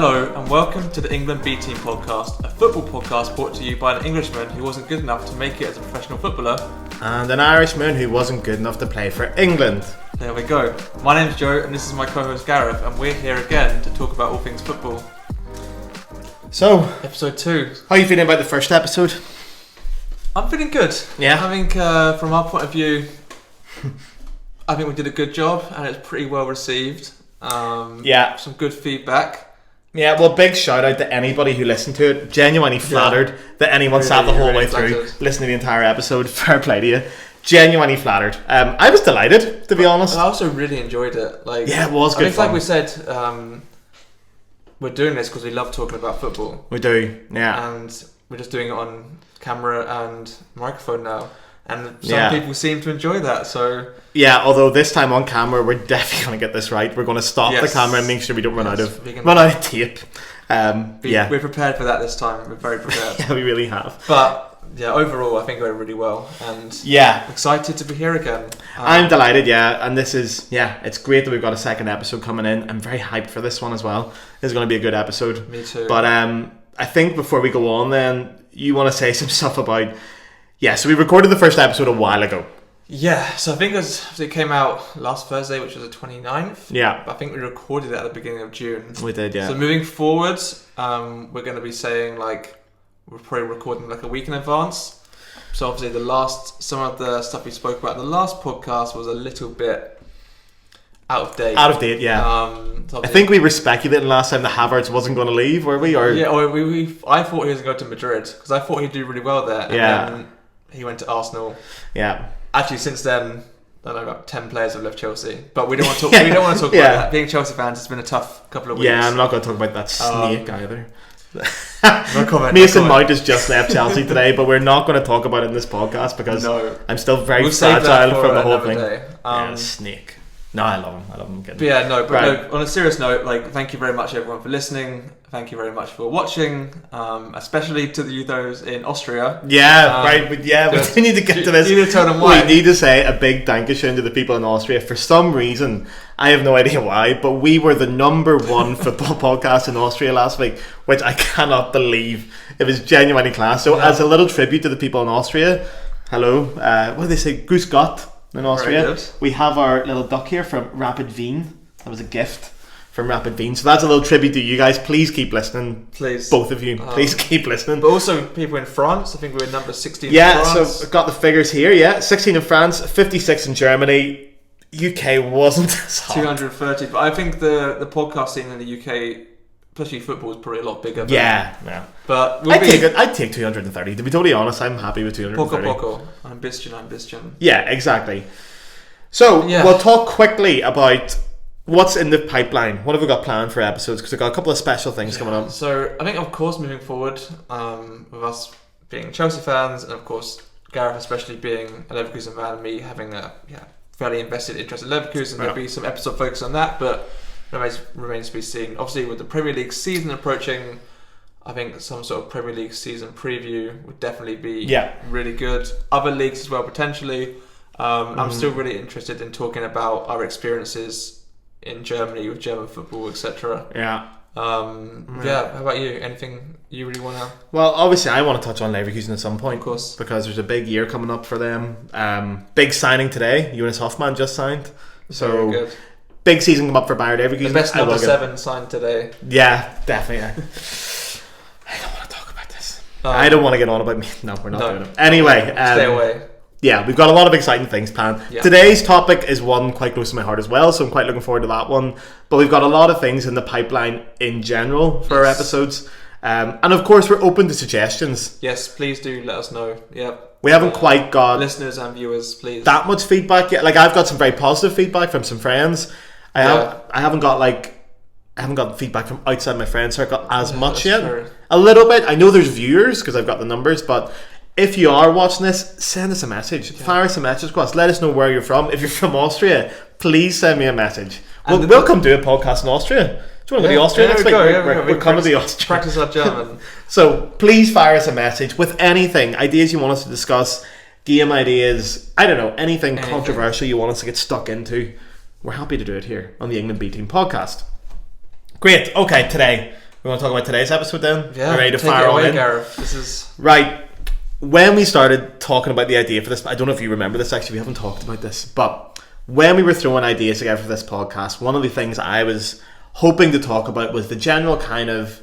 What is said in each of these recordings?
Hello and welcome to the England B Team podcast, a football podcast brought to you by an Englishman who wasn't good enough to make it as a professional footballer and an Irishman who wasn't good enough to play for England. There we go. My name's Joe and this is my co-host Gareth, and we're here again to talk about all things football. So, episode 2. How are you feeling about the first episode? I'm feeling good. Yeah. I think from our point of view, I think we did a good job and it's pretty well received. Some good feedback. Yeah, well, big shout out to anybody who listened to it. Genuinely flattered that anyone sat the whole way through, listening to the entire episode. Fair play to you. Genuinely flattered. I was delighted, to be honest. I also really enjoyed it. It was good fun. Like we said, we're doing this because we love talking about football. We do, yeah. And we're just doing it on camera and microphone now. And some people seem to enjoy that, so... Yeah, although this time on camera, we're definitely going to get this right. We're going to stop the camera and make sure we don't run out of tape. We're prepared for that this time. We're very prepared. Yeah, we really have. But, overall, I think it went really well. And excited to be here again. I'm delighted, and this is... it's great that we've got a second episode coming in. I'm very hyped for this one as well. This is going to be a good episode. Me too. But I think before we go on then, you want to say some stuff about... Yeah, so we recorded the first episode a while ago. Yeah, so I think it came out last Thursday, which was the 29th. Yeah. I think we recorded it at the beginning of June. We did, yeah. So moving forward, we're going to be saying, we're probably recording a week in advance. So obviously some of the stuff we spoke about in the last podcast was a little bit out of date. Out of date, yeah. I think we were speculating last time that Havertz wasn't going to leave, were we? Or I thought he was going to go to Madrid, because I thought he'd do really well there. And then he went to Arsenal. Yeah. Actually, since then, I don't know, about 10 players have left Chelsea. But we don't want to talk. We don't want to talk about that. Being Chelsea fans, it's been a tough couple of weeks. Yeah, I'm not going to talk about that snake either. No comment. Mason Mount has just left Chelsea today, but we're not going to talk about it in this podcast because I'm still very fragile from the whole thing. Snake. No, I love him. But on a serious note, thank you very much everyone for listening. Thank you very much for watching, especially to those in Austria. We need to get to this. You need to tell them why. We need to say a big Danke to the people in Austria. For some reason, I have no idea why, but we were the number one football podcast in Austria last week, which I cannot believe. It was genuinely class. So as a little tribute to the people in Austria, hello, what do they say? Grüß Gott. In Austria, we have our little duck here from Rapid Wien. That was a gift from Rapid Wien. So that's a little tribute to you guys. Please keep listening. Please. Both of you. Please keep listening. But also people in France. I think we're number 16 in France. Yeah, so I've got the figures here. 16 in France, 56 in Germany. UK wasn't as hot. 230. But I think the podcast scene in the UK, especially football, is probably a lot bigger. Yeah. But I'd take 230. To be totally honest, I'm happy with 230. Poco. Ambition. Yeah, exactly. So, we'll talk quickly about what's in the pipeline. What have we got planned for episodes? Because we've got a couple of special things coming up. So, I think, of course, moving forward, with us being Chelsea fans, and of course, Gareth especially being a Leverkusen fan, and me having a fairly invested interest in Leverkusen, there'll be some episode focus on that, but remains to be seen. Obviously, with the Premier League season approaching, I think some sort of Premier League season preview would definitely be really good. Other leagues as well, potentially. I'm still really interested in talking about our experiences in Germany with German football, etc. How about you? Anything you really want to... Well, obviously I want to touch on Leverkusen at some point. Of course. Because there's a big year coming up for them. Big signing today. Jonas Hoffmann just signed. So very good. Big season come up for Bayer Leverkusen. The best number 7 signed today. Yeah, definitely. I don't want to talk about this. I don't want to get on about me. No, we're not doing it. Anyway. Stay away. Yeah, we've got a lot of exciting things planned. Yeah. Today's topic is one quite close to my heart as well, so I'm quite looking forward to that one. But we've got a lot of things in the pipeline in general for our episodes. And of course, we're open to suggestions. Yes, please do let us know. Yep. We haven't quite got... Listeners and viewers, please. ...that much feedback yet. I've got some very positive feedback from some friends. I haven't got feedback from outside my friend circle as much yet. True. A little bit. I know there's viewers because I've got the numbers, but if you are watching this, send us a message. Fire us a message across. Let us know where you're from. If you're from Austria, please send me a message. We'll come do a podcast in Austria. Do you want to go to Austria next week? We're coming to Austria. Practice our German. So please fire us a message with anything, ideas you want us to discuss, game ideas, I don't know, anything controversial you want us to get stuck into. We're happy to do it here on the England B Team podcast. Great. Okay, today We want to talk about today's episode then? Yeah, We're ready to take fire it away, on in? Gareth. This is... Right. When we started talking about the idea for this, I don't know if you remember this actually, we haven't talked about this, but when we were throwing ideas together for this podcast, one of the things I was hoping to talk about was the general kind of,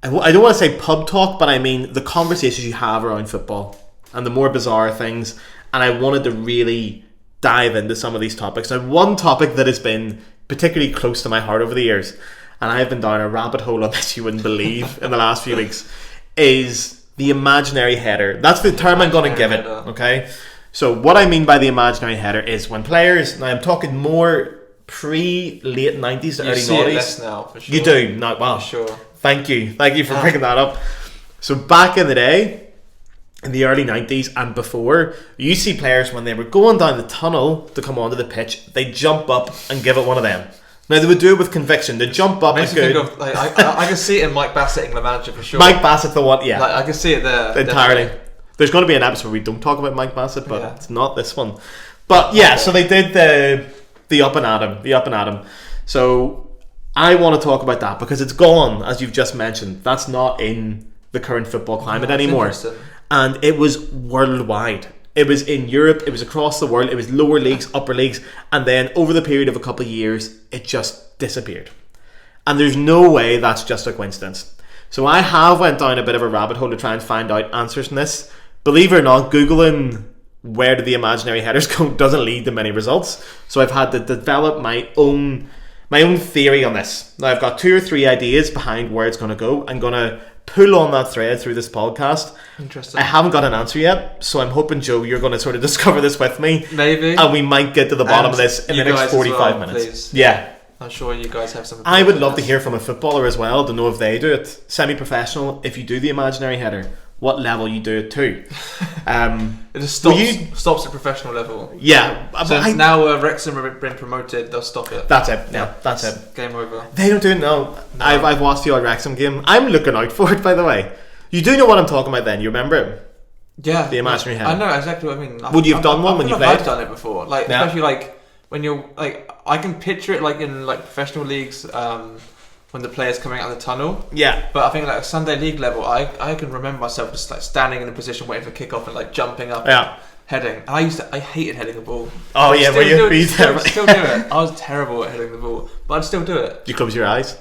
I don't want to say pub talk, but I mean the conversations you have around football and the more bizarre things, and I wanted to really dive into some of these topics. Now, one topic that has been particularly close to my heart over the years, and I've been down a rabbit hole on this you wouldn't believe in the last few weeks, is the imaginary header. That's the term I'm going to give it, okay? So what I mean by the imaginary header is when players, now I'm talking more pre-late 90s to early 90s. You see it less now, for sure. You do? No, well, for sure. Thank you for bringing that up. So back in the day, in the early 90s and before, you see players when they were going down the tunnel to come onto the pitch, they jump up and give it one of them. Now they would do it with conviction. They jump up and go. I can see it in Mike Bassett, England manager, for sure. Mike Bassett, the one, yeah. I can see it there entirely. Definitely. There's going to be an episode where we don't talk about Mike Bassett, but it's not this one. But yeah, so they did the up and at him. So I want to talk about that because it's gone, as you've just mentioned. That's not in the current football climate anymore, and it was worldwide. It was in Europe, it was across the world, it was lower leagues, upper leagues, and then over the period of a couple of years, it just disappeared. And there's no way that's just a coincidence. So I have went down a bit of a rabbit hole to try and find out answers in this. Believe it or not, Googling where do the imaginary headers go doesn't lead to many results. So I've had to develop my own theory on this. Now I've got 2 or 3 ideas behind where it's going to go. I'm going to pull on that thread through this podcast. Interesting. I haven't got an answer yet, so I'm hoping, Joe, you're going to sort of discover this with me. Maybe. And we might get to the bottom of this in the next 45 minutes. Please. Yeah. I'm sure you guys have something. I would love to hear from a footballer as well to know if they do it. Semi-professional, if you do the imaginary header, what level you do it to. It just stops at professional level. Yeah. So now Wrexham have been promoted, they'll stop it. That's it. Yeah, that's it. Game over. They don't do it now. No. I've watched the old Wrexham game. I'm looking out for it, by the way. You do know what I'm talking about then, you remember it? Yeah. The imaginary header. I know exactly what I mean. Would you have done one when you played? I've done it before. Especially when you're I can picture it in professional leagues, when the player's coming out of the tunnel. Yeah. But I think Sunday league level, I can remember myself just standing in a position waiting for kick-off and jumping up and heading. I hated heading the ball. Oh yeah, were you still do it. I was terrible at heading the ball, but I'd still do it. Do you close your eyes?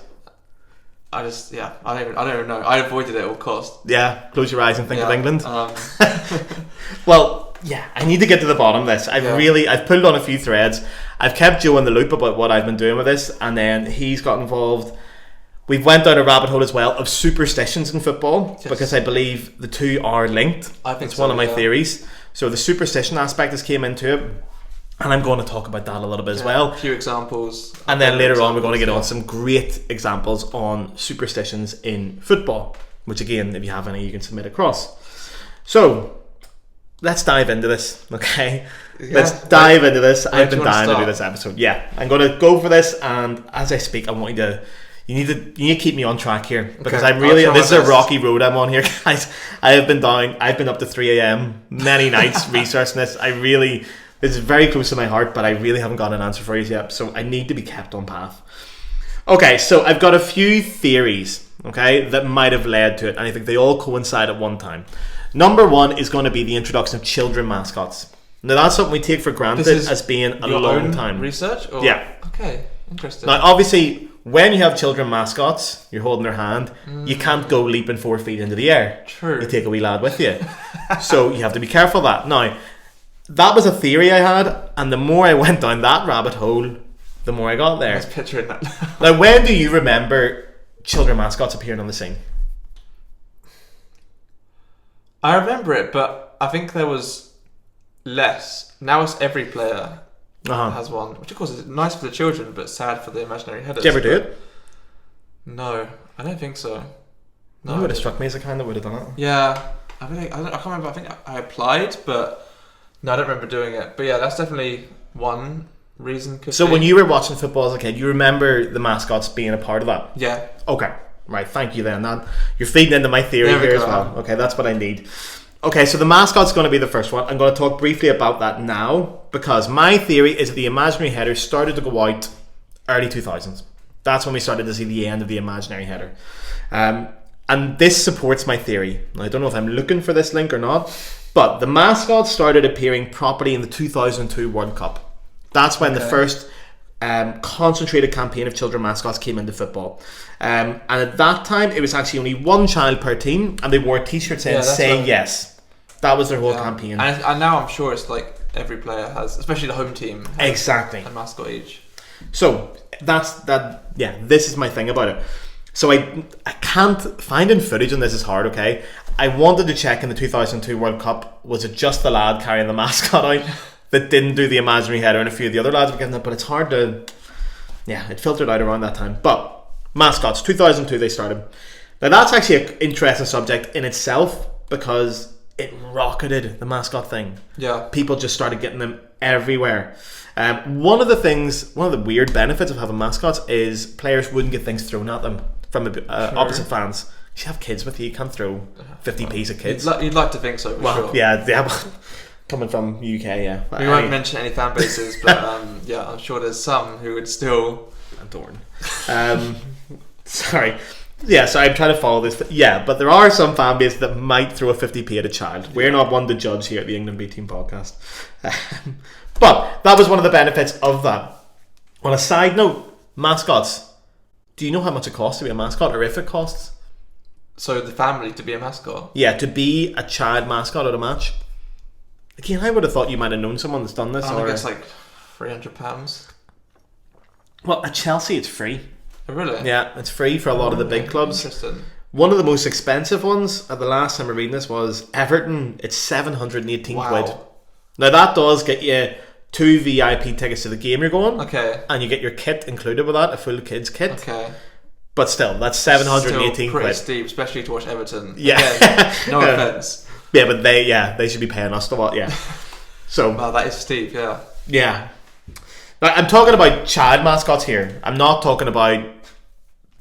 I don't even know. I avoided it at all costs. Yeah, close your eyes and think of England. Well, yeah, I need to get to the bottom of this. I've pulled on a few threads. I've kept Joe in the loop about what I've been doing with this, and then he's got involved. We've went down a rabbit hole as well of superstitions in football, because I believe the two are linked. I think it's one of my theories. So the superstition aspect has came into it, and I'm going to talk about that a little bit as well. A few examples. And then later on we're going to get on some great examples on superstitions in football, which again, if you have any, you can submit across. So let's dive into this, okay? Let's dive into this. I've been dying to do this episode. Yeah, I'm going to go for this, and as I speak, I want you to... You need to keep me on track here, because I'm really... This is a rocky road I'm on here, guys. I've been up to 3 a.m. many nights researching this. This is very close to my heart, but I really haven't got an answer for you yet, so I need to be kept on path. Okay, so I've got a few theories, okay, that might have led to it, and I think they all coincide at one time. Number 1 is going to be the introduction of children mascots. Now that's something we take for granted as being a long time. Research? Or? Yeah. Okay, interesting. Now obviously, when you have children mascots, you're holding their hand, you can't go leaping 4 feet into the air. True. You take a wee lad with you. So you have to be careful of that. Now, that was a theory I had, and the more I went down that rabbit hole, the more I got there. I was picturing that. Now, when do you remember children mascots appearing on the scene? I remember it, but I think there was less. Now it's every player has one, which of course is nice for the children, but sad for the imaginary headers. Did you ever do it? No, I don't think so. No, it would have struck me as a kind that would have done it. Yeah, I can't remember. I think I applied, but no, I don't remember doing it. But yeah, that's definitely one reason. So when you were watching football as a kid, you remember the mascots being a part of that? Yeah. Okay. Right, thank you then. You're feeding into my theory here as well. Okay, that's what I need. Okay, so the mascot's going to be the first one. I'm going to talk briefly about that now, because my theory is that the imaginary headers started to go out early 2000s. That's when we started to see the end of the imaginary header. And this supports my theory. I don't know if I'm looking for this link or not, but the mascots started appearing properly in the 2002 World Cup. That's when the first concentrated campaign of children mascots came into football. And at that time, it was actually only one child per team, and they wore a t-shirt saying "Say Yes." That was their whole campaign. And now I'm sure it's like every player has, especially the home team, has a mascot each. So that's that. Yeah, this is my thing about it. So I can't finding footage on this is hard. Okay, I wanted to check in the 2002 World Cup, was it just the lad carrying the mascot out that didn't do the imaginary header, and a few of the other lads were getting that, but it's hard to. Yeah, it filtered out around that time. But mascots, 2002 they started. Now that's actually an interesting subject in itself because it rocketed, the mascot thing. Yeah. People just started getting them everywhere. One of the weird benefits of having mascots is players wouldn't get things thrown at them from opposite fans. If you have kids with you, you can't throw 50p's at kids. You'd like to think so, for sure. Yeah. Coming from UK, yeah. We won't mention any fan bases, but I'm sure there's some who would still adorn. Sorry. Yeah, so I'm trying to follow this. Yeah, but there are some fan bases that might throw a 50p at a child. We're not one to judge here at the England B Team podcast. But that was one of the benefits of that. On a side note, mascots. Do you know how much it costs to be a mascot, or if it costs? So the family to be a mascot? Yeah, to be a child mascot at a match. Again, I would have thought you might have known someone that's done this. I guess like £300. Well, at Chelsea it's free. Oh, really? Yeah, it's free for a lot of the big clubs. Interesting. One of the most expensive ones at the last time I read this was Everton. It's 718 quid. Now that does get you 2 VIP tickets to the game you're going. Okay. And you get your kit included with that, a full kids kit. Okay. But still, that's 718 pretty quid. steep, especially to watch Everton. Yeah. Again, no offence. Yeah, but they should be paying us to what? Yeah. So. Well, that is steep. Yeah. Yeah. Now, I'm talking about child mascots here. I'm not talking about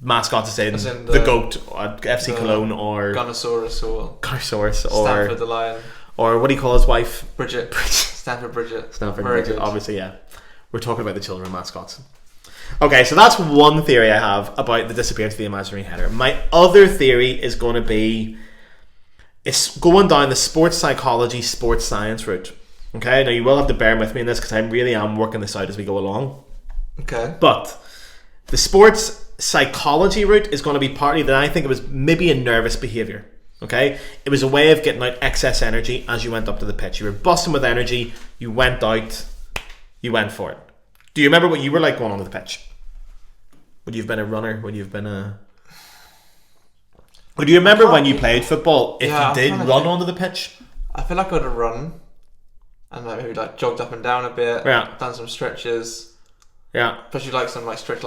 mascots as in the goat at FC Cologne or Gunnosaurus or Stanford the lion, or what do you call his wife? Bridget. Stanford Bridget. Obviously, yeah. We're talking about the children mascots. Okay, so that's one theory I have about the disappearance of the imaginary header. My other theory is going to be it's going down the sports psychology, sports science route. Okay, now you will have to bear with me in this because I really am working this out as we go along. Okay. But the sports psychology route is going to be partly that I think it was maybe a nervous behaviour. Okay? It was a way of getting out excess energy as you went up to the pitch. You were busting with energy, you went out, you went for it. Do you remember what you were like going onto the pitch? Would you have been a runner? Would you have been a... Would you remember when you played football, if you did run onto the pitch? I feel like I would have run and maybe jogged up and down a bit, done some stretches. Yeah. Especially some stretch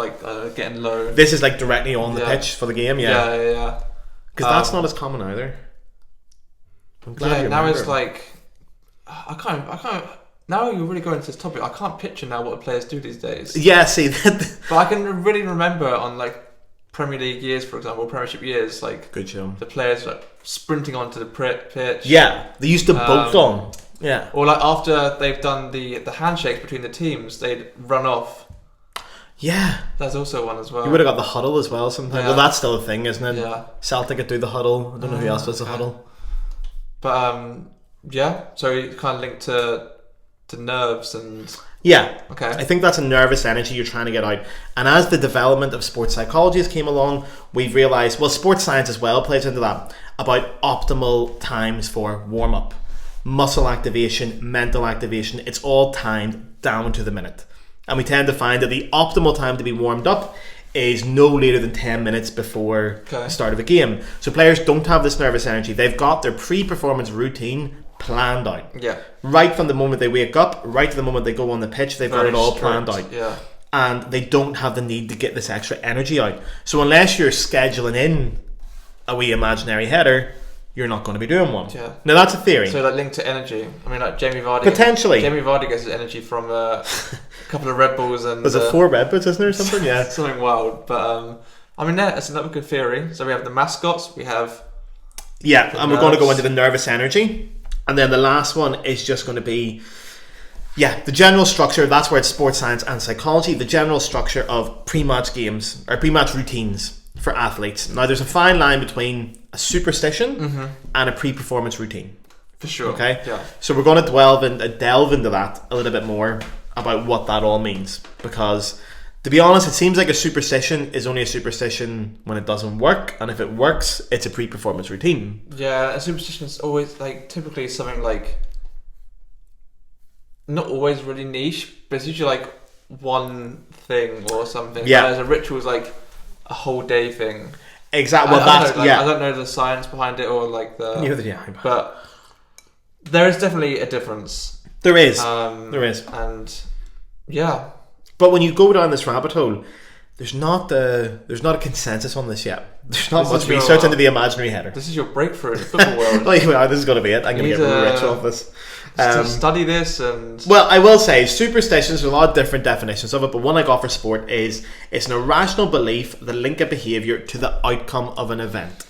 getting low. This is directly on the pitch for the game, yeah. Yeah. Because that's not as common either. I'm glad you now it's I can't. Now you're really going into this topic. I can't picture now what the players do these days. Yeah, see. But I can really remember on Premier League years, for example, Premiership years, good show. The players sprinting onto the pitch. Yeah, they used to bolt on. Yeah. Or after they've done the handshakes between the teams, they'd run off. Yeah. There's also one as well. You would have got the huddle as well sometimes. Yeah. Well, that's still a thing, isn't it? Yeah. Celtic could do the huddle. I don't know who else does the huddle. But, so you kind of linked to nerves and... Yeah. Okay. I think that's a nervous energy you're trying to get out. And as the development of sports psychology has came along, we've realised, well, sports science as well plays into that, about optimal times for warm-up. Muscle activation, mental activation, it's all timed down to the minute. And we tend to find that the optimal time to be warmed up is no later than 10 minutes before the start of a game. So players don't have this nervous energy. They've got their pre-performance routine planned out. Yeah. Right from the moment they wake up, right to the moment they go on the pitch, they've got it all planned out. Yeah. And they don't have the need to get this extra energy out. So unless you're scheduling in a wee imaginary header, you're not going to be doing one. Yeah. Now that's a theory. So linked to energy. I mean, Jamie Vardy. Potentially. Jamie Vardy gets his energy from a couple of Red Bulls and. Was it 4 Red Bulls, isn't there, or something? Yeah. Something wild, but that's another good theory. So we have the mascots. We have. Yeah, and we're going to go into the nervous energy, and then the last one is just going to be the general structure, that's where it's sports science and psychology, the general structure of pre-match games, or pre-match routines for athletes. Now, there's a fine line between a superstition and a pre-performance routine. For sure. Okay? Yeah. So we're going to delve into that a little bit more about what that all means. Because, to be honest, it seems like a superstition is only a superstition when it doesn't work. And if it works, it's a pre-performance routine. Yeah, a superstition is always, like, typically something like... not always really niche, but it's usually like one thing or something. Yeah. Whereas a ritual is like a whole day thing. Exactly. Well, I don't know the science behind it or like the... But there is definitely a difference. There is. And yeah. But when you go down this rabbit hole, there's not a consensus on this yet. There's not much research into the imaginary header. This is your breakthrough in the football world. This is going to be it. I'm going to get rich off this. To study this and... Well, I will say, superstitions, there's a lot of different definitions of it, but one I got for sport is it's an irrational belief that link a behaviour to the outcome of an event.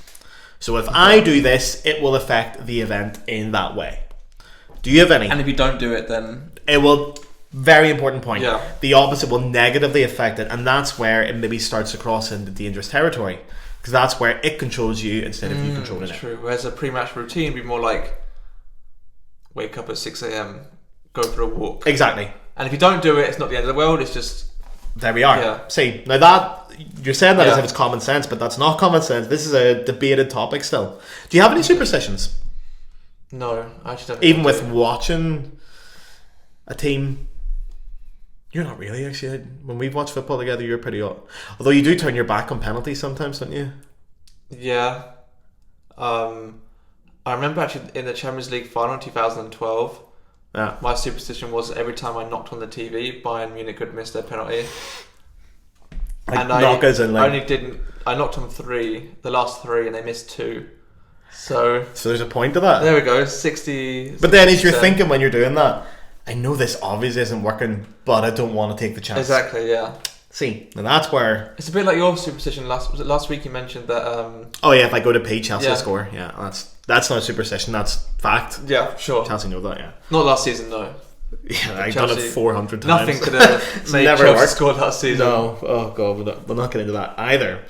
So if I do this, it will affect the event in that way. Do you have any? And if you don't do it, then... It will... Very important point. Yeah. The opposite will negatively affect it, and that's where it maybe starts to cross into dangerous territory, because that's where it controls you instead of you controlling it. True. Whereas a pre-match routine would be more like wake up at 6 a.m, go for a walk. Exactly. And if you don't do it, it's not the end of the world. It's just there we are. Yeah. See, now that you're saying that as if it's common sense, but that's not common sense. This is a debated topic still. Do you have any superstitions? No, I actually don't. Even with watching a team. You're not really, actually. When we've watched football together, you're pretty odd. Although you do turn your back on penalties sometimes, don't you? Yeah. I remember actually in the Champions League final in 2012, my superstition was every time I knocked on the TV, Bayern Munich would miss their penalty. I knocked on the last three, and they missed two. So there's a point to that. There we go, 60. But then, if you're thinking when you're doing that, I know this obviously isn't working, but I don't want to take the chance. Exactly, yeah. See, and that's where... It's a bit like your superstition. Last week you mentioned that... if I go to pay Chelsea to score. Yeah, that's not a superstition, that's fact. Yeah, sure. Chelsea know that, yeah. Not last season, no. Yeah, I've done it 400 times. Nothing could have made Chelsea score last season. No, oh god, we'll not get into that either.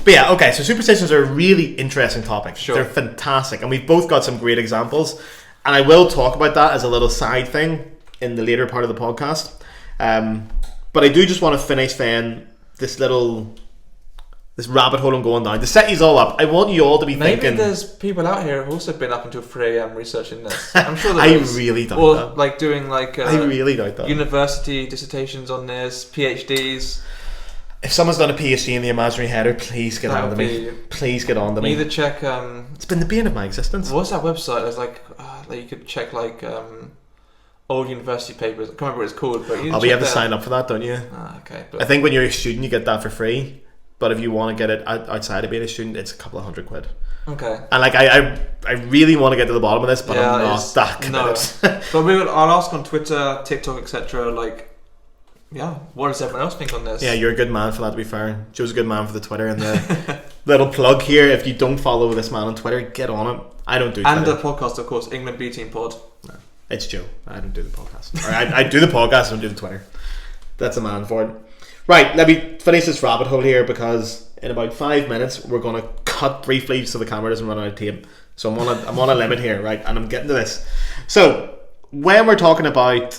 But yeah, okay, so superstitions are a really interesting topic. Sure. They're fantastic, and we've both got some great examples. And I will talk about that as a little side thing in the later part of the podcast. But I do just want to finish then this rabbit hole I'm going down. To set you all up, I want you all to be thinking... Maybe there's people out here who've also been up until 3 a.m. researching this. I'm sure I really doubt that. Or like doing I really doubt that. University dissertations on this, PhDs. If someone's done a PhD in the imaginary header, please get on to me. Please get on to me. Either check... it's been the bane of my existence. What's that website? There's like you could check like... old university papers. I can't remember what it's called, but you have to sign up for that, don't you? Okay. I think when you're a student, you get that for free. But if you want to get it outside of being a student, it's a couple of £100. Okay. And like I really want to get to the bottom of this, but I'm not that committed. No. But I'll ask on Twitter, TikTok, etc. Like, what does everyone else think on this? Yeah, you're a good man for that. To be fair, Joe's a good man for the Twitter and the little plug here. If you don't follow this man on Twitter, get on it. I don't do Twitter. And the podcast, of course, England B Team Pod. No. It's Joe. I don't do the podcast. Or I do the podcast, I don't do the Twitter. That's a man for it. Right, let me finish this rabbit hole here, because in about 5 minutes we're going to cut briefly so the camera doesn't run out of tape. So I'm on a limit here, right? And I'm getting to this. So when we're talking about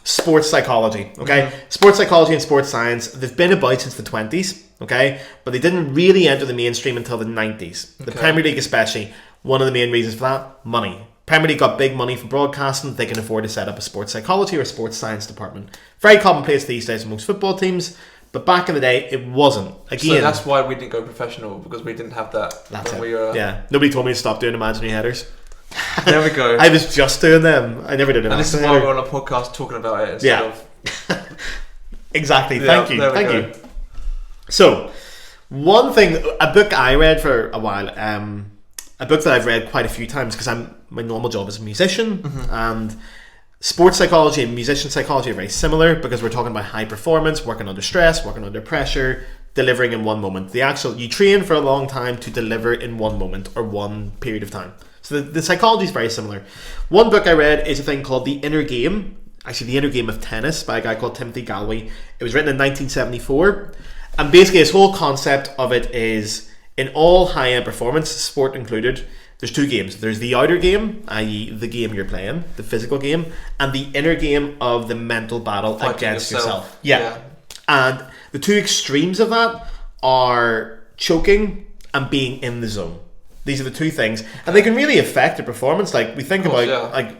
sports psychology, okay? Sports psychology and sports science, they've been about since the 20s, okay? But they didn't really enter the mainstream until the 90s. The Premier League especially. One of the main reasons for that, money. Premier League got big money from broadcasting. They can afford to set up a sports psychology or sports science department. Very commonplace these days amongst football teams, but back in the day it wasn't. Again, so that's why we didn't go professional, because we didn't have that. That's when it. We were... Yeah, nobody told me to stop doing imaginary headers. There we go. I was just doing them. I never did an. And this is why we're on a podcast talking about it instead of... Exactly. Thank you. So, one thing, a book I read for a while, a book that I've read quite a few times, because my normal job is a musician, and sports psychology and musician psychology are very similar, because we're talking about high performance, working under stress, working under pressure, delivering in one moment. You train for a long time to deliver in one moment or one period of time. So the psychology is very similar. One book I read is a thing called The Inner Game. actually the inner game of tennis by a guy called Timothy Galway. It was written in 1974, and basically his whole concept of it is, in all high-end performance, sport included, there's two games. There's the outer game, i.e. the game you're playing, the physical game, and the inner game of the mental battle Fighting against yourself. Yeah. And the two extremes of that are choking and being in the zone. These are the two things, and they can really affect the performance. Like we think about, like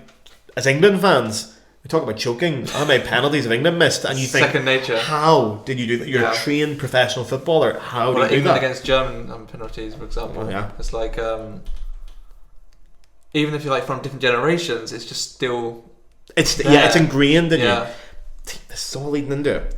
as England fans, we talk about choking. How many penalties have England missed? And you think, second nature. How did you do that? You're a trained professional footballer. How do you do England that? Against German penalties, for example. It's like even if you're like from different generations, it's just still. It's ingrained in you. This is all leading into it.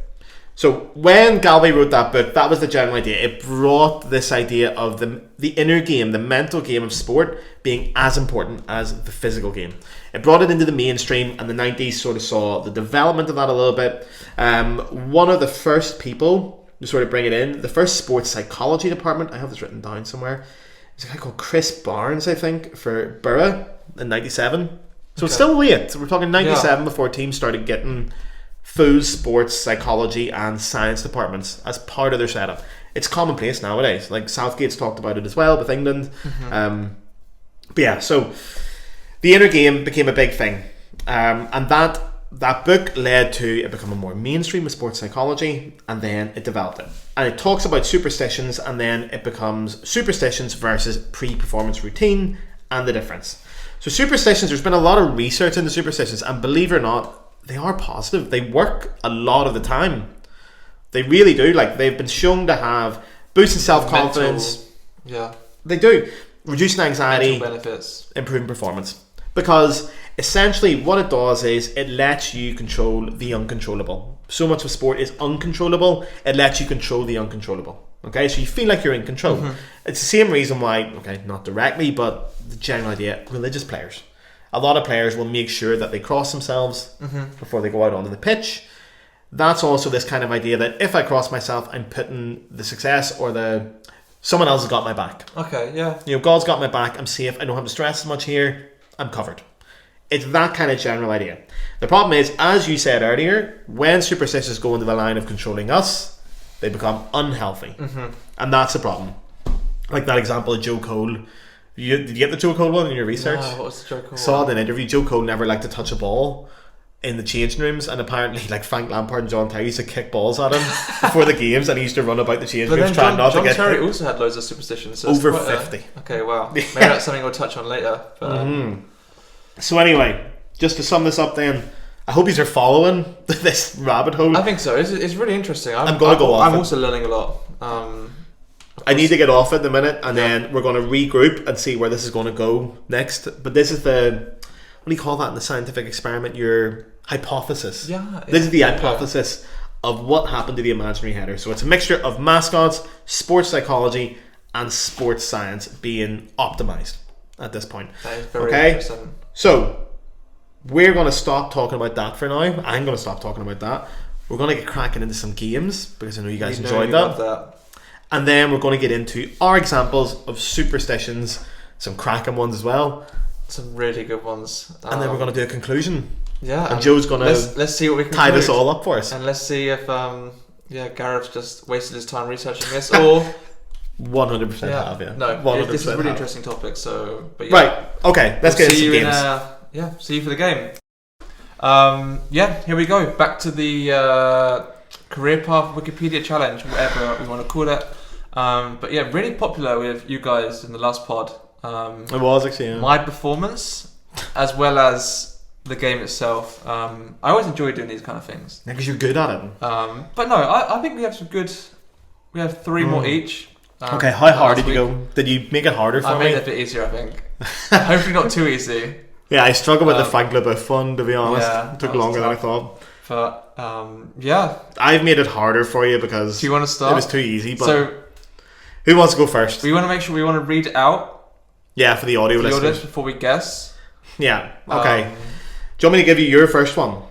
So when Galway wrote that book, that was the general idea. It brought this idea of the inner game, the mental game of sport being as important as the physical game. It brought it into the mainstream, and the 90s sort of saw the development of that a little bit. One of the first people to sort of bring it in, the first sports psychology department, I have this written down somewhere, is a guy called Chris Barnes, I think, for Borough in 97. So it's still late. We're talking 97 before teams started getting full sports psychology and science departments as part of their setup. It's commonplace nowadays. Like Southgate's talked about it as well with England. But yeah, so the inner game became a big thing, and that book led to it becoming more mainstream with sports psychology, and then it developed it. And it talks about superstitions, and then it becomes superstitions versus pre-performance routine and the difference. So superstitions, there's been a lot of research into superstitions, and believe it or not, they are positive. They work a lot of the time. They really do. Like, they've been shown to have boosting self-confidence. They do. Reducing anxiety. Mental benefits. Improving performance. Because essentially what it does is it lets you control the uncontrollable. So much of sport is uncontrollable. It lets you control the uncontrollable. Okay, so you feel like you're in control. It's the same reason why, okay, not directly, but the general idea, religious players. A lot of players will make sure that they cross themselves before they go out onto the pitch. That's also this kind of idea that if I cross myself, I'm putting the success or someone else has got my back. Okay, yeah. You know, God's got my back. I'm safe. I don't have to stress as much here. I'm covered. It's that kind of general idea. The problem is, as you said earlier, when superstitions go into the line of controlling us, they become unhealthy. And that's the problem. Like that example of Joe Cole. Did you get the Joe Cole one in your research? No, what was the Joe Cole Saw one? in an interview, Joe Cole never liked to touch a ball in the changing rooms, and apparently like Frank Lampard and John Terry used to kick balls at him before the games, and he used to run about the changing rooms trying not to get John Terry hit. also had loads of superstitions. So over 50. Okay, wow. Maybe that's something we'll touch on later. But, So anyway, just to sum this up then, I hope you are following this rabbit hole. I think so. It's really interesting. I'm going to go off I'm it. also learning a lot. I need to get off it in a minute, and then we're going to regroup and see where this is going to go next. But this is what do you call that in the scientific experiment? Your hypothesis. Yeah. This is the hypothesis of what happened to the imaginary header. So it's a mixture of mascots, sports psychology, and sports science being optimized at this point. That is very interesting. So we're going to stop talking about that for now. I'm going to stop talking about that. We're going to get cracking into some games because I know you guys enjoyed that. And then we're going to get into our examples of superstitions, some cracking ones as well. Some really good ones. And then we're going to do a conclusion. Yeah. And Joe's going to let's see what we can tie this all up for us. And let's see if Gareth's just wasted his time researching this or 100% have, yeah. No, 100% this is a really interesting topic. So, but yeah. Right. Okay. Let's get into some games. See you for the game. Here we go. Back to the career path Wikipedia challenge, whatever we want to call it. But yeah, really popular with you guys in the last pod. It was actually, yeah. My performance, as well as the game itself. I always enjoy doing these kind of things. Yeah, because you're good at it. But no, I think we have some good. We have 3 more each. Okay, how hard did you go? Did you make it harder for me? I made it a bit easier, I think. Hopefully not too easy. Yeah, I struggled with the Frank Club fun, to be honest. Yeah, it took longer than I thought. But yeah, I've made it harder for you because do you want to start? It was too easy. But so, who wants to go first? We want to make sure we want to read it out. Yeah, for the audio listeners before we guess. Yeah. Okay. Do you want me to give you your first one?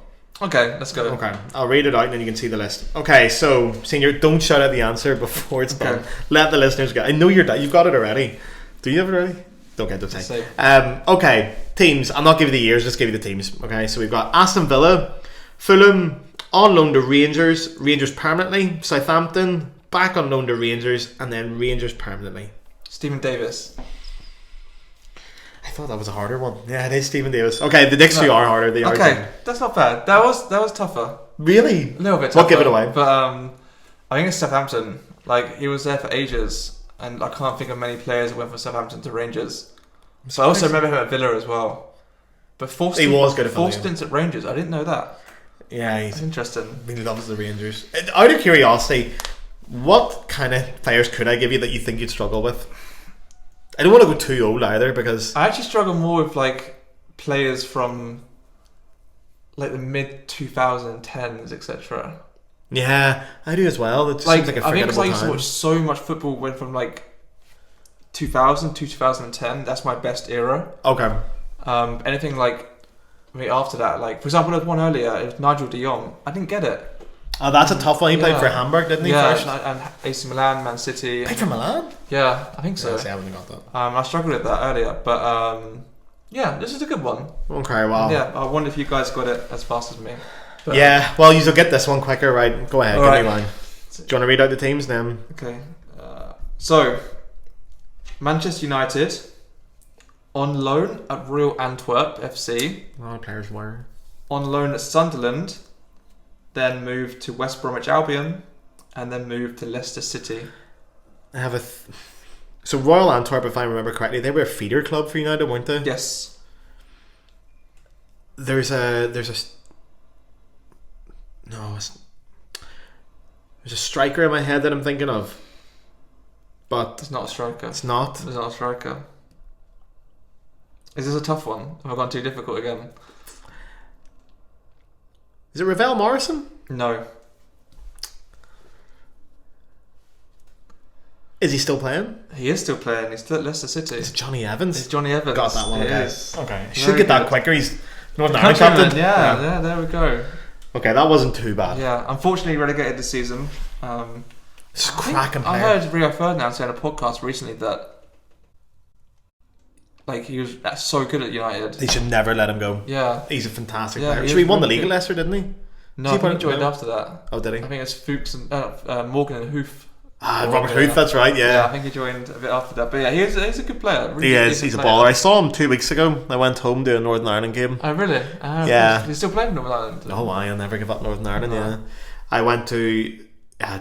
Okay, let's go. Okay, I'll read it out and then you can see the list. Okay, so senior, don't shout out the answer before it's done. Let the listeners go. I know you've got it already. Do you have it already? Okay, don't say. Okay, teams. I'll not give you the years, just give you the teams. Okay, so we've got Aston Villa, Fulham on loan to Rangers. Rangers permanently. Southampton back on loan to Rangers, and then Rangers permanently. Stephen Davis. I thought that was a harder one. Yeah, it is Stephen Davis. Okay, the next two are harder. They are. Okay, that's not bad. That was tougher. Really? A little bit tougher. We'll give it away. But I think it's Southampton. Like, he was there for ages, and I can't think of many players that went from Southampton to Rangers. So I also remember him at Villa as well. But he was good at Villa. 4 stints at Rangers. I didn't know that. Yeah, that's interesting. He loves the Rangers. Out of curiosity, what kind of players could I give you that you think you'd struggle with? I don't want to go too old either, because I actually struggle more with like players from like the mid 2010s, etc. Yeah, I do as well. It just seems like a I think forgettable because I used to time. watch so much football went from like 2000 to 2010. That's my best era. Okay. Anything like after that, like for example, there's one earlier. It was Nigel de Jong. I didn't get it. Oh, that's a tough one. He played for Hamburg, didn't he? Yeah, first? and AC Milan, Man City. Played for Milan? Yeah, I think so. Yeah, see, I haven't got that. I struggled with that earlier, but yeah, this is a good one. Okay, wow. Yeah, I wonder if you guys got it as fast as me. But, yeah, well, you'll get this one quicker, right? Go ahead, give me mine. Do you want to read out the teams then? Okay. So, Manchester United on loan at Royal Antwerp FC. A lot of players were. On loan at Sunderland, then moved to West Bromwich Albion, and then moved to Leicester City. I have so Royal Antwerp, if I remember correctly, they were a feeder club for United, weren't they? Yes. There's a striker in my head that I'm thinking of, but it's not a striker. It's not. It's not a striker. Is this a tough one? Have I gone too difficult again? Is it Ravel Morrison? No. Is he still playing? He is still playing. He's still at Leicester City. It's Johnny Evans. It's Johnny Evans. Got that one. It Okay. is. Okay. Should get that quicker. He's Northern Ireland Countryman, captain. yeah, there we go. Okay, that wasn't too bad. Yeah, unfortunately relegated this season. It's cracking player. I heard Rio Ferdinand say on a podcast recently that like he was so good at United. They should never let him go. Yeah, he's a fantastic Yeah, player. he So he is won the really league at good. Leicester, didn't he? No, I think he joined after that. Oh, did he? I think it's Fuchs and Morgan and Hoof. Robert Huth, that's right, Yeah, I think he joined a bit after that. But yeah, he's a good player. Really he is, he's a baller. I saw him 2 weeks ago. I went home to a Northern Ireland game. Oh, really? Yeah. He's still playing for Northern Ireland? Oh, I'll never give up Northern Ireland, yeah. I went to,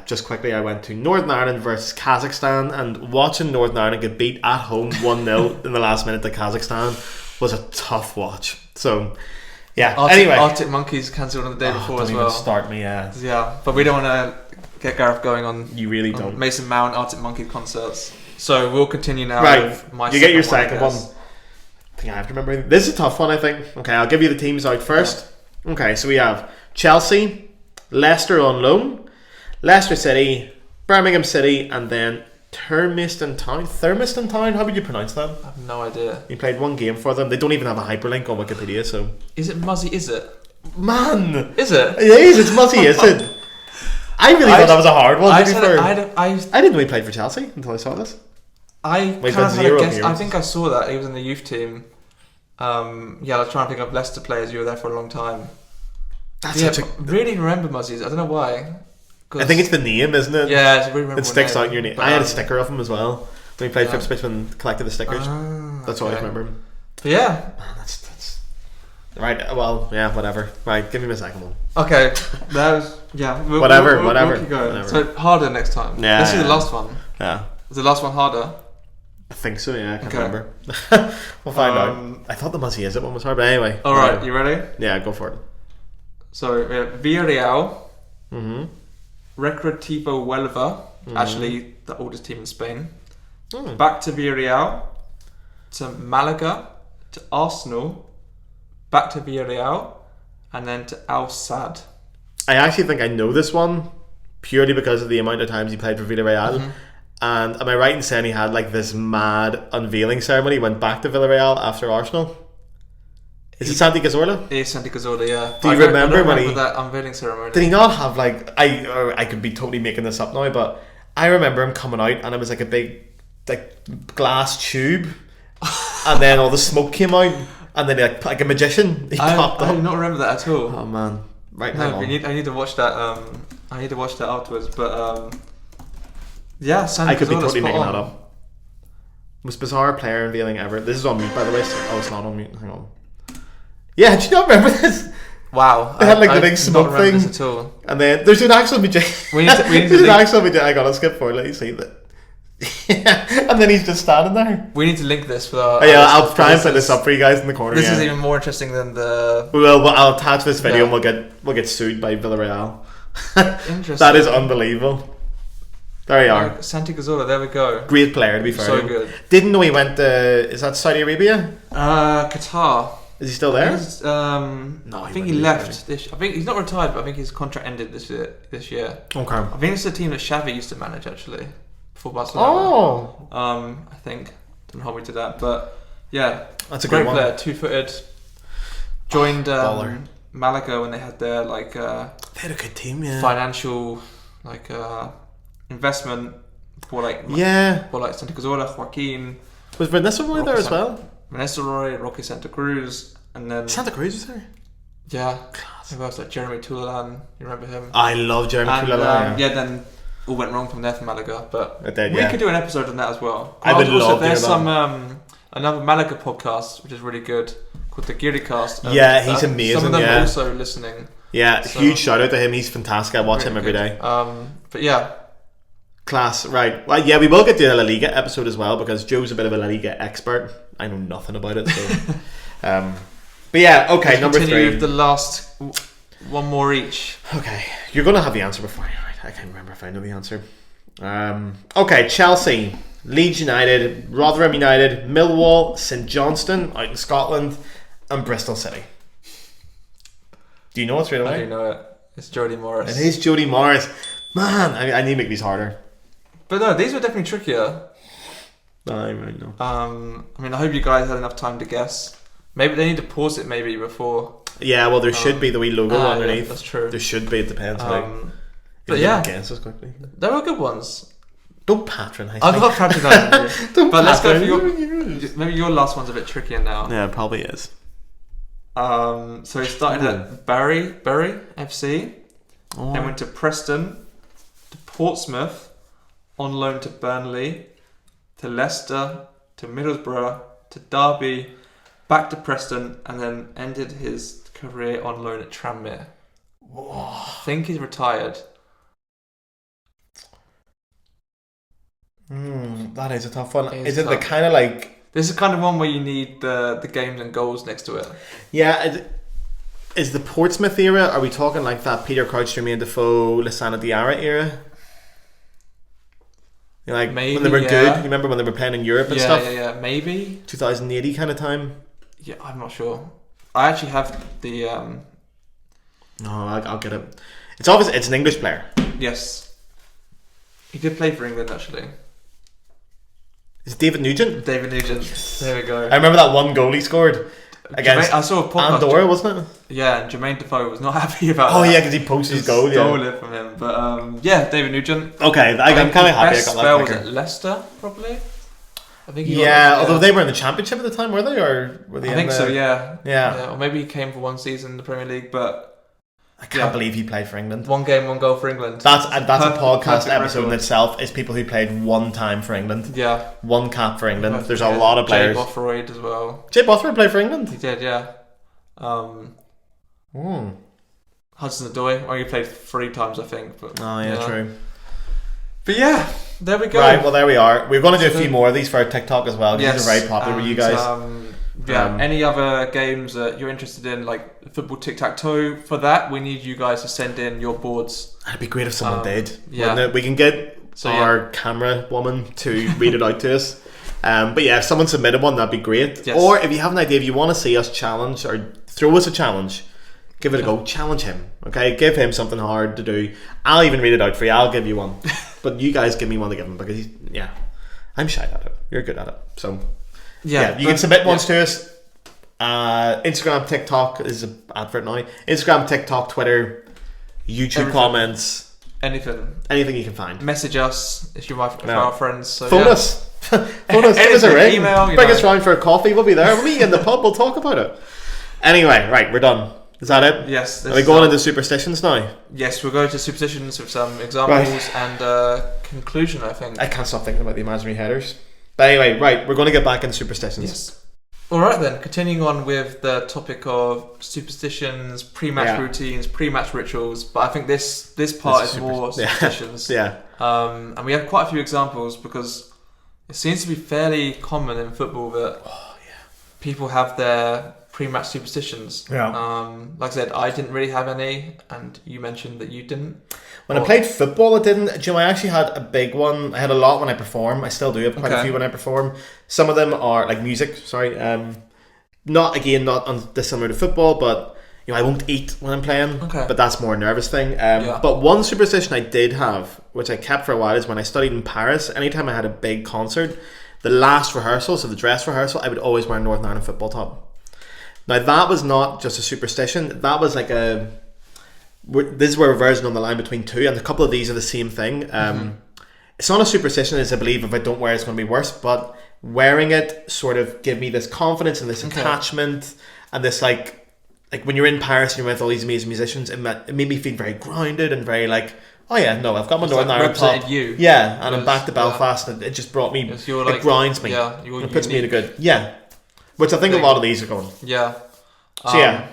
just quickly, I went to Northern Ireland versus Kazakhstan, and watching Northern Ireland get beat at home 1-0 in the last minute to Kazakhstan was a tough watch. So, yeah. Anyway. Arctic Monkeys cancelled on the day before as well. Don't even start me, yeah. Yeah, but we don't want to get Gareth going on. You really don't. Mason Mount, Arctic Monkey concerts. So we'll continue now. Right, with my you get your second I one. I think I have to remember. This is a tough one, I think. Okay, I'll give you the teams out first. Yeah. Okay, so we have Chelsea, Leicester on loan, Leicester City, Birmingham City, and then Thurmiston Town. How would you pronounce that? I have no idea. You played one game for them. They don't even have a hyperlink on Wikipedia. So is it Muzzy? Is it? Man, is it? It is. It's Muzzy. Is it? I really thought that was a hard one. I didn't know he played for Chelsea until I saw this. I kind of had a guess. I think I saw that he was in the youth team. I was trying to think of Leicester players. You were there for a long time. Really remember Muzzies. I don't know why. I think it's the name, isn't it? Yeah, it's a really it sticks out in your name. But, I had a sticker of him as well when he played for Ipswich and collected the stickers. That's why I remember him. But yeah, man, that's right. Well, yeah, whatever. Right, give me my second one. Okay, that was whatever. We'll keep going. So harder next time. Yeah, let's do the last one. Yeah, is the last one harder? I think so. Yeah, I can't remember. We'll find out. I thought the Muzzy Is It one was hard, but anyway. All right, you ready? Yeah, go for it. So Villarreal, Recreativo Huelva, actually the oldest team in Spain. Back to Villarreal, to Malaga, to Arsenal, back to Villarreal, and then to Al Sadd. I actually think I know this one purely because of the amount of times he played for Villarreal. And am I right in saying he had like this mad unveiling ceremony, went back to Villarreal after Arsenal? Is it Santi Cazorla? It is Santi Cazorla, yeah. Do you remember when he... that unveiling ceremony? Did he not have like... I could be totally making this up now, but I remember him coming out and it was like a big like glass tube and then all the smoke came out and then like a magician, he popped up. I do not remember that at all. Oh man. Right, hang on. I need to watch that. I need to watch that afterwards. But yeah, Santi I could be Cazorla, totally spot making on. that up. Most bizarre player unveiling ever. This is on mute, by the way. Oh, it's not on mute. Hang on. Yeah, do you not remember this? Wow, They had like the big smoke thing. This at all. And then there's an actual BJ. We need to There's an actual BJ. I gotta skip forward. Let you see that. Yeah, and then he's just standing there. We need to link this with our. Yeah, I'll try and put this up for you guys in the corner. This is even more interesting than the. Well, I'll attach this video and we'll get sued by Villarreal. Interesting. That is unbelievable. There you are. Santi Cazorla, there we go. Great player, to be fair. So good. Didn't know he went to. Is that Saudi Arabia? Qatar. Is he still there? No, I think he left. I think he's not retired, but I think his contract ended this year. Okay. I think it's the team that Xavi used to manage actually before Barcelona. Oh. I think. Don't hold me to that, but yeah, That's a great good one. player, 2-footed. Joined baller. Malaga when they had their they had a good team, yeah. financial investment for like Santi Cazorla, Joaquin. Was Vanessa Roy there as well? Vanessa Roy, Roque Santa Cruz, and then Santa Cruz was there? Yeah. Class. Who else? Like Jeremy Toulalan, you remember him? I love Jeremy Toulalan. Yeah, then all went wrong from there for Malaga, but it did, we could do an episode on that as well. I would love to. There's another Malaga podcast which is really good called the Geary Cast. Yeah, he's amazing. Some of them are also listening. Yeah, so, huge shout out to him. He's fantastic. I watch him every day. But yeah. Class, right. Well, yeah, we will get to a La Liga episode as well because Joe's a bit of a La Liga expert. I know nothing about it, so. But yeah, okay, number 3. Continue with the last one more each. Okay, you're going to have the answer before you. I can't remember if I know the answer. Okay, Chelsea, Leeds United, Rotherham United, Millwall, St Johnstone out in Scotland, and Bristol City. Do you know it straight away? I do know it. It's Jody Morris. It is Jody Morris. Man, I need to make these harder. But no, these were definitely trickier. I might know. I mean, I hope you guys had enough time to guess. Maybe they need to pause it maybe before. Yeah, well, there should be the wee logo underneath. Yeah, that's true. There should be. It depends. But yeah, guess as quickly. They were good ones. Don't patronise. I'm not patronising you. But let's go for maybe your last one's a bit trickier now. Yeah, it probably is. So he started at Bury FC, then went to Preston, to Portsmouth, on loan to Burnley, to Leicester, to Middlesbrough, to Derby, back to Preston, and then ended his career on loan at Tranmere. I think he's retired. That is a tough one. Is it the kind of like... This is kind of one where you need the games and goals next to it. Yeah, is the Portsmouth era, are we talking like that Peter Crouch, Jermaine Defoe, Lissana Diarra era? You know, like maybe, when they were good? You remember when they were playing in Europe and stuff? Yeah, maybe 2080 kind of time. Yeah, I'm not sure. I actually have the No, I'll get it. It's obvious it's an English player. Yes, he did play for England actually. Is it David Nugent? David Nugent. There we go. I remember that one goal he scored against I saw a podcast. Andorra, wasn't it? Yeah, and Jermaine Defoe was not happy about that. Oh yeah, because he posted his goal. Stole it from him. But yeah, David Nugent. Okay, I'm kind of happy I got that. Spell was at Leicester, probably. I think although they were in the Championship at the time, were they? Or were they? I think so. Yeah. Or maybe he came for one season in the Premier League, but I can't believe he played for England. One game, one goal for England. That's a podcast episode in itself. Is people who played one time for England. Yeah. One cap for England. There's a lot of players. Jay Bothroyd as well. Jay Bothroyd played for England. He did, yeah. Hudson-Odoi only played 3 times, I think. But, true. But yeah, there we go. Right, well there we are. We're going to do a few more of these for our TikTok as well. These are very popular with you guys. Any other games that you're interested in, like football tic-tac-toe, for that we need you guys to send in your boards. It'd be great if someone did. Yeah. We can get our camera woman to read it out to us. But yeah, if someone submitted one, that'd be great. Yes. Or if you have an idea, if you want to see us challenge or throw us a challenge, give it a go. Challenge him. Okay, give him something hard to do. I'll even read it out for you. I'll give you one. But you guys give me one to give him because I'm shy at it. You're good at it. So you can submit ones to us. Instagram, TikTok is an advert now. Instagram, TikTok, Twitter, YouTube comments, anything you can find. Message us if you're our friends. So phone us. Phone us. Give us a ring. Email. Bring us round for a coffee. We'll be there. We'll meet you in the pub. We'll talk about it. Anyway, right, we're done. Is that it? Yes. Are we going into superstitions now? Yes, we'll go to superstitions with some examples and conclusion, I think. I can't stop thinking about the imaginary headers. But anyway, right, we're going to get back into superstitions. Yes. Alright then, continuing on with the topic of superstitions, pre-match routines, pre-match rituals, but I think this part is more superstitions. Yeah. And we have quite a few examples because it seems to be fairly common in football that people have their pre-match superstitions. Yeah. Like I said, I didn't really have any, and you mentioned that you didn't. When I played football, I didn't. Do you know, I actually had a big one. I had a lot when I perform. I still do have quite a few when I perform. Some of them are like music. Sorry, not dissimilar to football, but you know, I won't eat when I'm playing. Okay. But that's more a nervous thing. But one superstition I did have, which I kept for a while, is when I studied in Paris. Anytime I had a big concert, the last rehearsal, so the dress rehearsal, I would always wear a Northern Ireland football top. Now that was not just a superstition. That was like this is where we're verging on the line between two, and a couple of these are the same thing. It's not a superstition, as I believe if I don't wear it, it's going to be worse, but wearing it sort of gave me this confidence and this attachment and this like when you're in Paris and you're with all these amazing musicians, it made me feel very grounded and very like, oh yeah, no, I've got my Northern Ireland top. You. Yeah, and I'm back to Belfast, and it just brought me, it grinds me. Yeah, it puts me in a good, which I think a lot of these are going. Yeah. So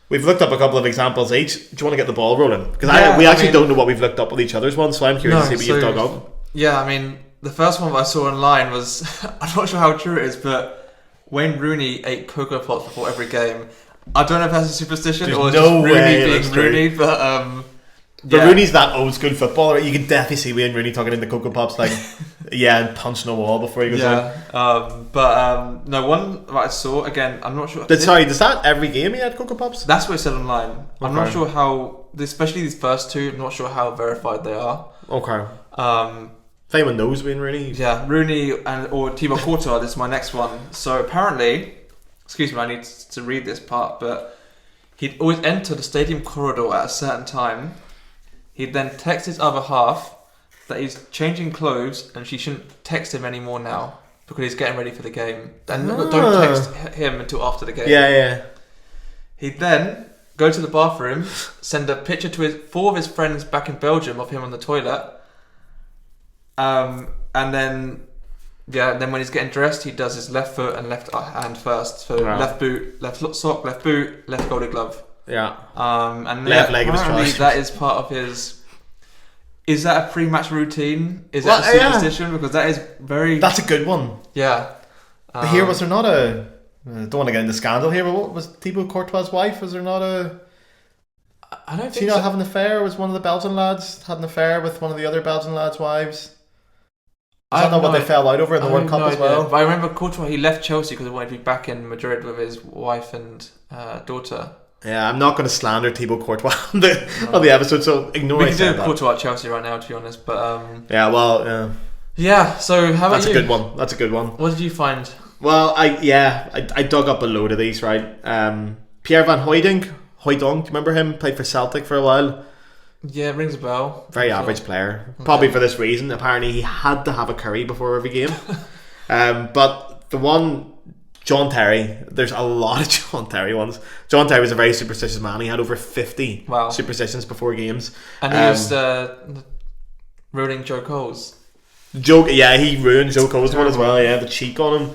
we've looked up a couple of examples each. Do you want to get the ball rolling? Because we actually don't know what we've looked up with each other's ones, so I'm curious to see what you've dug up. Yeah, I mean, the first one that I saw online was, I'm not sure how true it is, but Wayne Rooney ate Coco Pops before every game. I don't know if that's a superstition or just Rooney being Rooney, but Rooney's that old school footballer. You can definitely see Wayne Rooney talking in the Coco Pops like, and punching a wall before he goes in. No, one that I saw, again, I'm not sure. Does that every game he had Coco Pops? That's what it said online. Okay. I'm not sure how, especially these first two, I'm not sure how verified they are. Okay. If anyone knows Wayne Rooney. Yeah, Rooney or Thibaut Courtois, this is my next one. So apparently, excuse me, I need to read this part, but he'd always enter the stadium corridor at a certain time. He'd then text his other half that he's changing clothes and she shouldn't text him anymore now because he's getting ready for the game. And don't text him until after the game. Yeah. He'd then go to the bathroom, send a picture to four of his friends back in Belgium of him on the toilet. And then when he's getting dressed, he does his left foot and left hand first. So left boot, left sock, left boot, left golden glove. Yeah. And left leg of his trousers. That is part of his. Is that a pre-match routine? Is that a superstition? Because that is very. That's a good one. Yeah. But here, was there not a? I don't want to get into scandal here, but what was Thibaut Courtois' wife? Was there not a? I don't think. Did she not have an affair? Was one of the Belgian lads had an affair with one of the other Belgian lads' wives? I don't know what they fell out over in the World Cup as well. But I remember Courtois, he left Chelsea because he wanted to be back in Madrid with his wife and daughter. Yeah, I'm not going to slander Thibaut Courtois on the episode, so ignore it. We can do Courtois at Chelsea right now, to be honest. But yeah. So how about you? That's a good one. What did you find? Well, I dug up a load of these. Right, Pierre van Hooijdonk. Do you remember him? Played for Celtic for a while. Yeah, it rings a bell. Very average player. Okay. Probably for this reason. Apparently, he had to have a curry before every game. But the one, John Terry, there's a lot of John Terry ones. John Terry was a very superstitious man. He had over 50 superstitions before games. And he was ruining Joe Cole's. He ruined Joe Cole's one as well. Yeah, the cheek on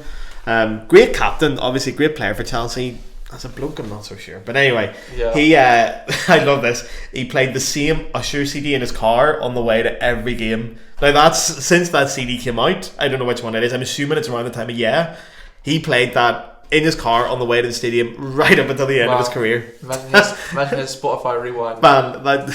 him. Great captain, obviously great player for Chelsea. As a bloke, I'm not so sure. But anyway, he I love this. He played the same Usher CD in his car on the way to every game. Now that's since that CD came out. I don't know which one it is. I'm assuming it's around the time of he played that in his car on the way to the stadium right up until the end of his career. Imagine his Spotify rewind. Man,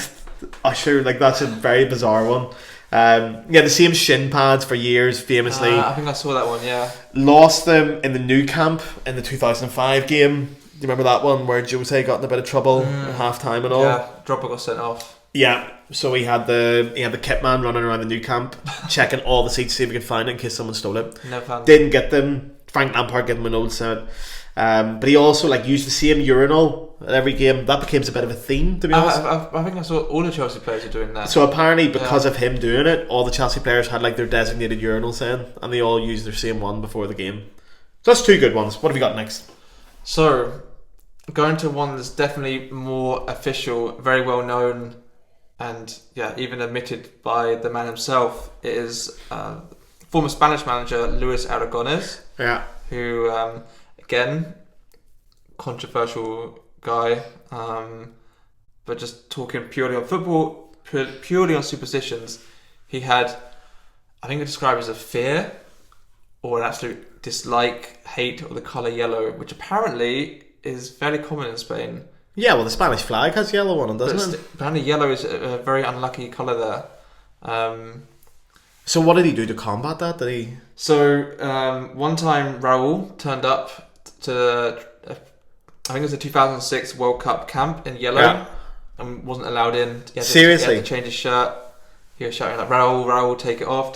Usher, that's a very bizarre one. The same shin pads for years, famously. I think I saw that one. Yeah. Lost them in the Nou Camp in the 2005 game. Do you remember that one where Jose got in a bit of trouble at half time and all? Yeah, Drogba got sent off. Yeah, so he had the kit man running around the Nou Camp checking all the seats to see if he could find it in case someone stole it. No fun. Didn't get them. Frank Lampard gave him an old set. But he also used the same urinal at every game. That became a bit of a theme, to be honest. I think I saw all the Chelsea players are doing that. So apparently because of him doing it, all the Chelsea players had their designated urinals then, and they all used their same one before the game. So that's two good ones. What have you got next? So going to one that's definitely more official, very well known, and even admitted by the man himself. It is former Spanish manager Luis Aragonés. Yeah. Who, again, controversial guy, but just talking purely on football, purely on superstitions. He had, I think it described as a fear or an absolute dislike, hate of the colour yellow, which apparently is fairly common in Spain. Yeah, well, the Spanish flag has yellow on it, doesn't it? Apparently yellow is a very unlucky colour there. So what did he do to combat that? So one time Raúl turned up to, I think it was the 2006 World Cup camp in yellow and wasn't allowed in. Seriously? He had to change his shirt. He was shouting like, Raúl, take it off.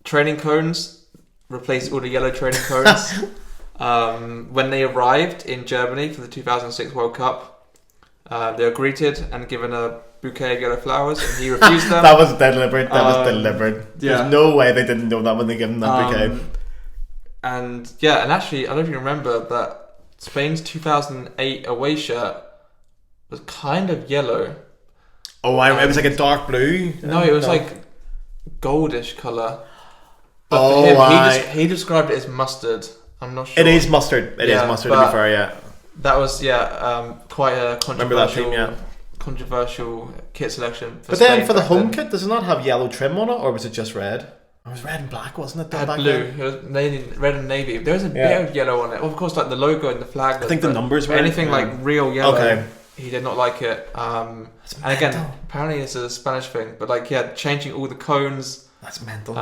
Training cones, replaced all the yellow training cones. When they arrived in Germany for the 2006 World Cup, they were greeted and given a bouquet of yellow flowers, and he refused them. That was deliberate. There's no way they didn't know that when they gave him that bouquet. And actually, I don't know if you remember that Spain's 2008 away shirt was kind of yellow. Oh, it was like a dark blue. No, it was like goldish colour. But for him, he described it as mustard. I'm not sure. It is mustard. It is mustard, to be fair. Yeah. That was quite a controversial. Remember that team? Yeah. Controversial kit selection. But then for the home kit, does it not have yellow trim on it, or was it just red? It was red and black, wasn't it? It had blue. It was red and navy. There was a bit of yellow on it. Well, of course, like the logo and the flag. I think the numbers were anything like real yellow. Okay. He did not like it. And again, apparently it's a Spanish thing. But changing all the cones. That's mental.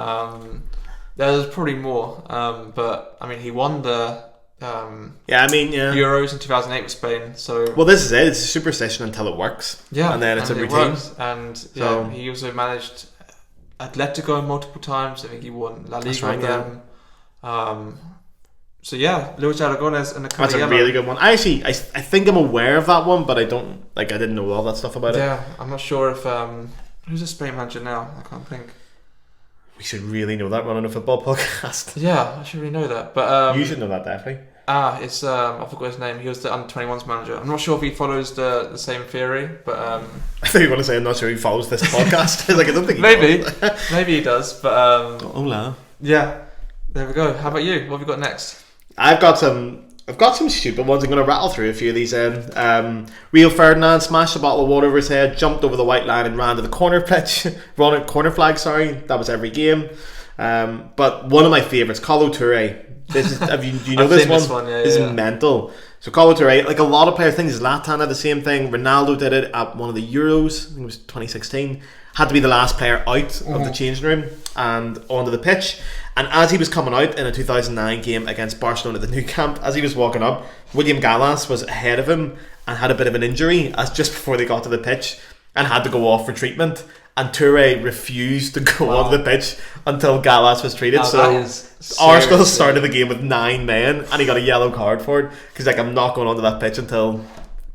There's probably more. But I mean, he won the. Euros in 2008 with Spain. So this is it. It's a superstition until it works. Yeah, and then it's a routine. And he also managed Atletico multiple times. I think he won La Liga with them. Luis Aragonés and the That's a really good one. I think I'm aware of that one, but I didn't know all that stuff about it. Yeah, I'm not sure if who's a Spain manager now? I can't think. We should really know that running a football podcast. Yeah, I should really know that. But you should know that definitely. It's I forgot his name. He was the under-21s manager. I'm not sure if he follows the same theory, but I thought you were going to say I'm not sure he follows this podcast. I don't think he maybe maybe he does, but hola. Yeah, there we go. How about you? What have you got next? I've got some stupid ones. I'm going to rattle through a few of these. Rio Ferdinand smashed a bottle of water over his head, jumped over the white line, and ran to the corner flag. Sorry, that was every game. But one of my favourites, Colo Touré. Do you know this one? This is mental. So Colo Touré, like a lot of players think Zlatan had the same thing. Ronaldo did it at one of the Euros. I think it was 2016. Had to be the last player out of the changing room and onto the pitch. And as he was coming out in a 2009 game against Barcelona at the Nou Camp, as he was walking up, William Gallas was ahead of him and had a bit of an injury as just before they got to the pitch and had to go off for treatment. And Touré refused to go on the pitch until Gallas was treated. So Arsenal started the game with 9 men, and he got a yellow card for it because I'm not going onto that pitch until. Do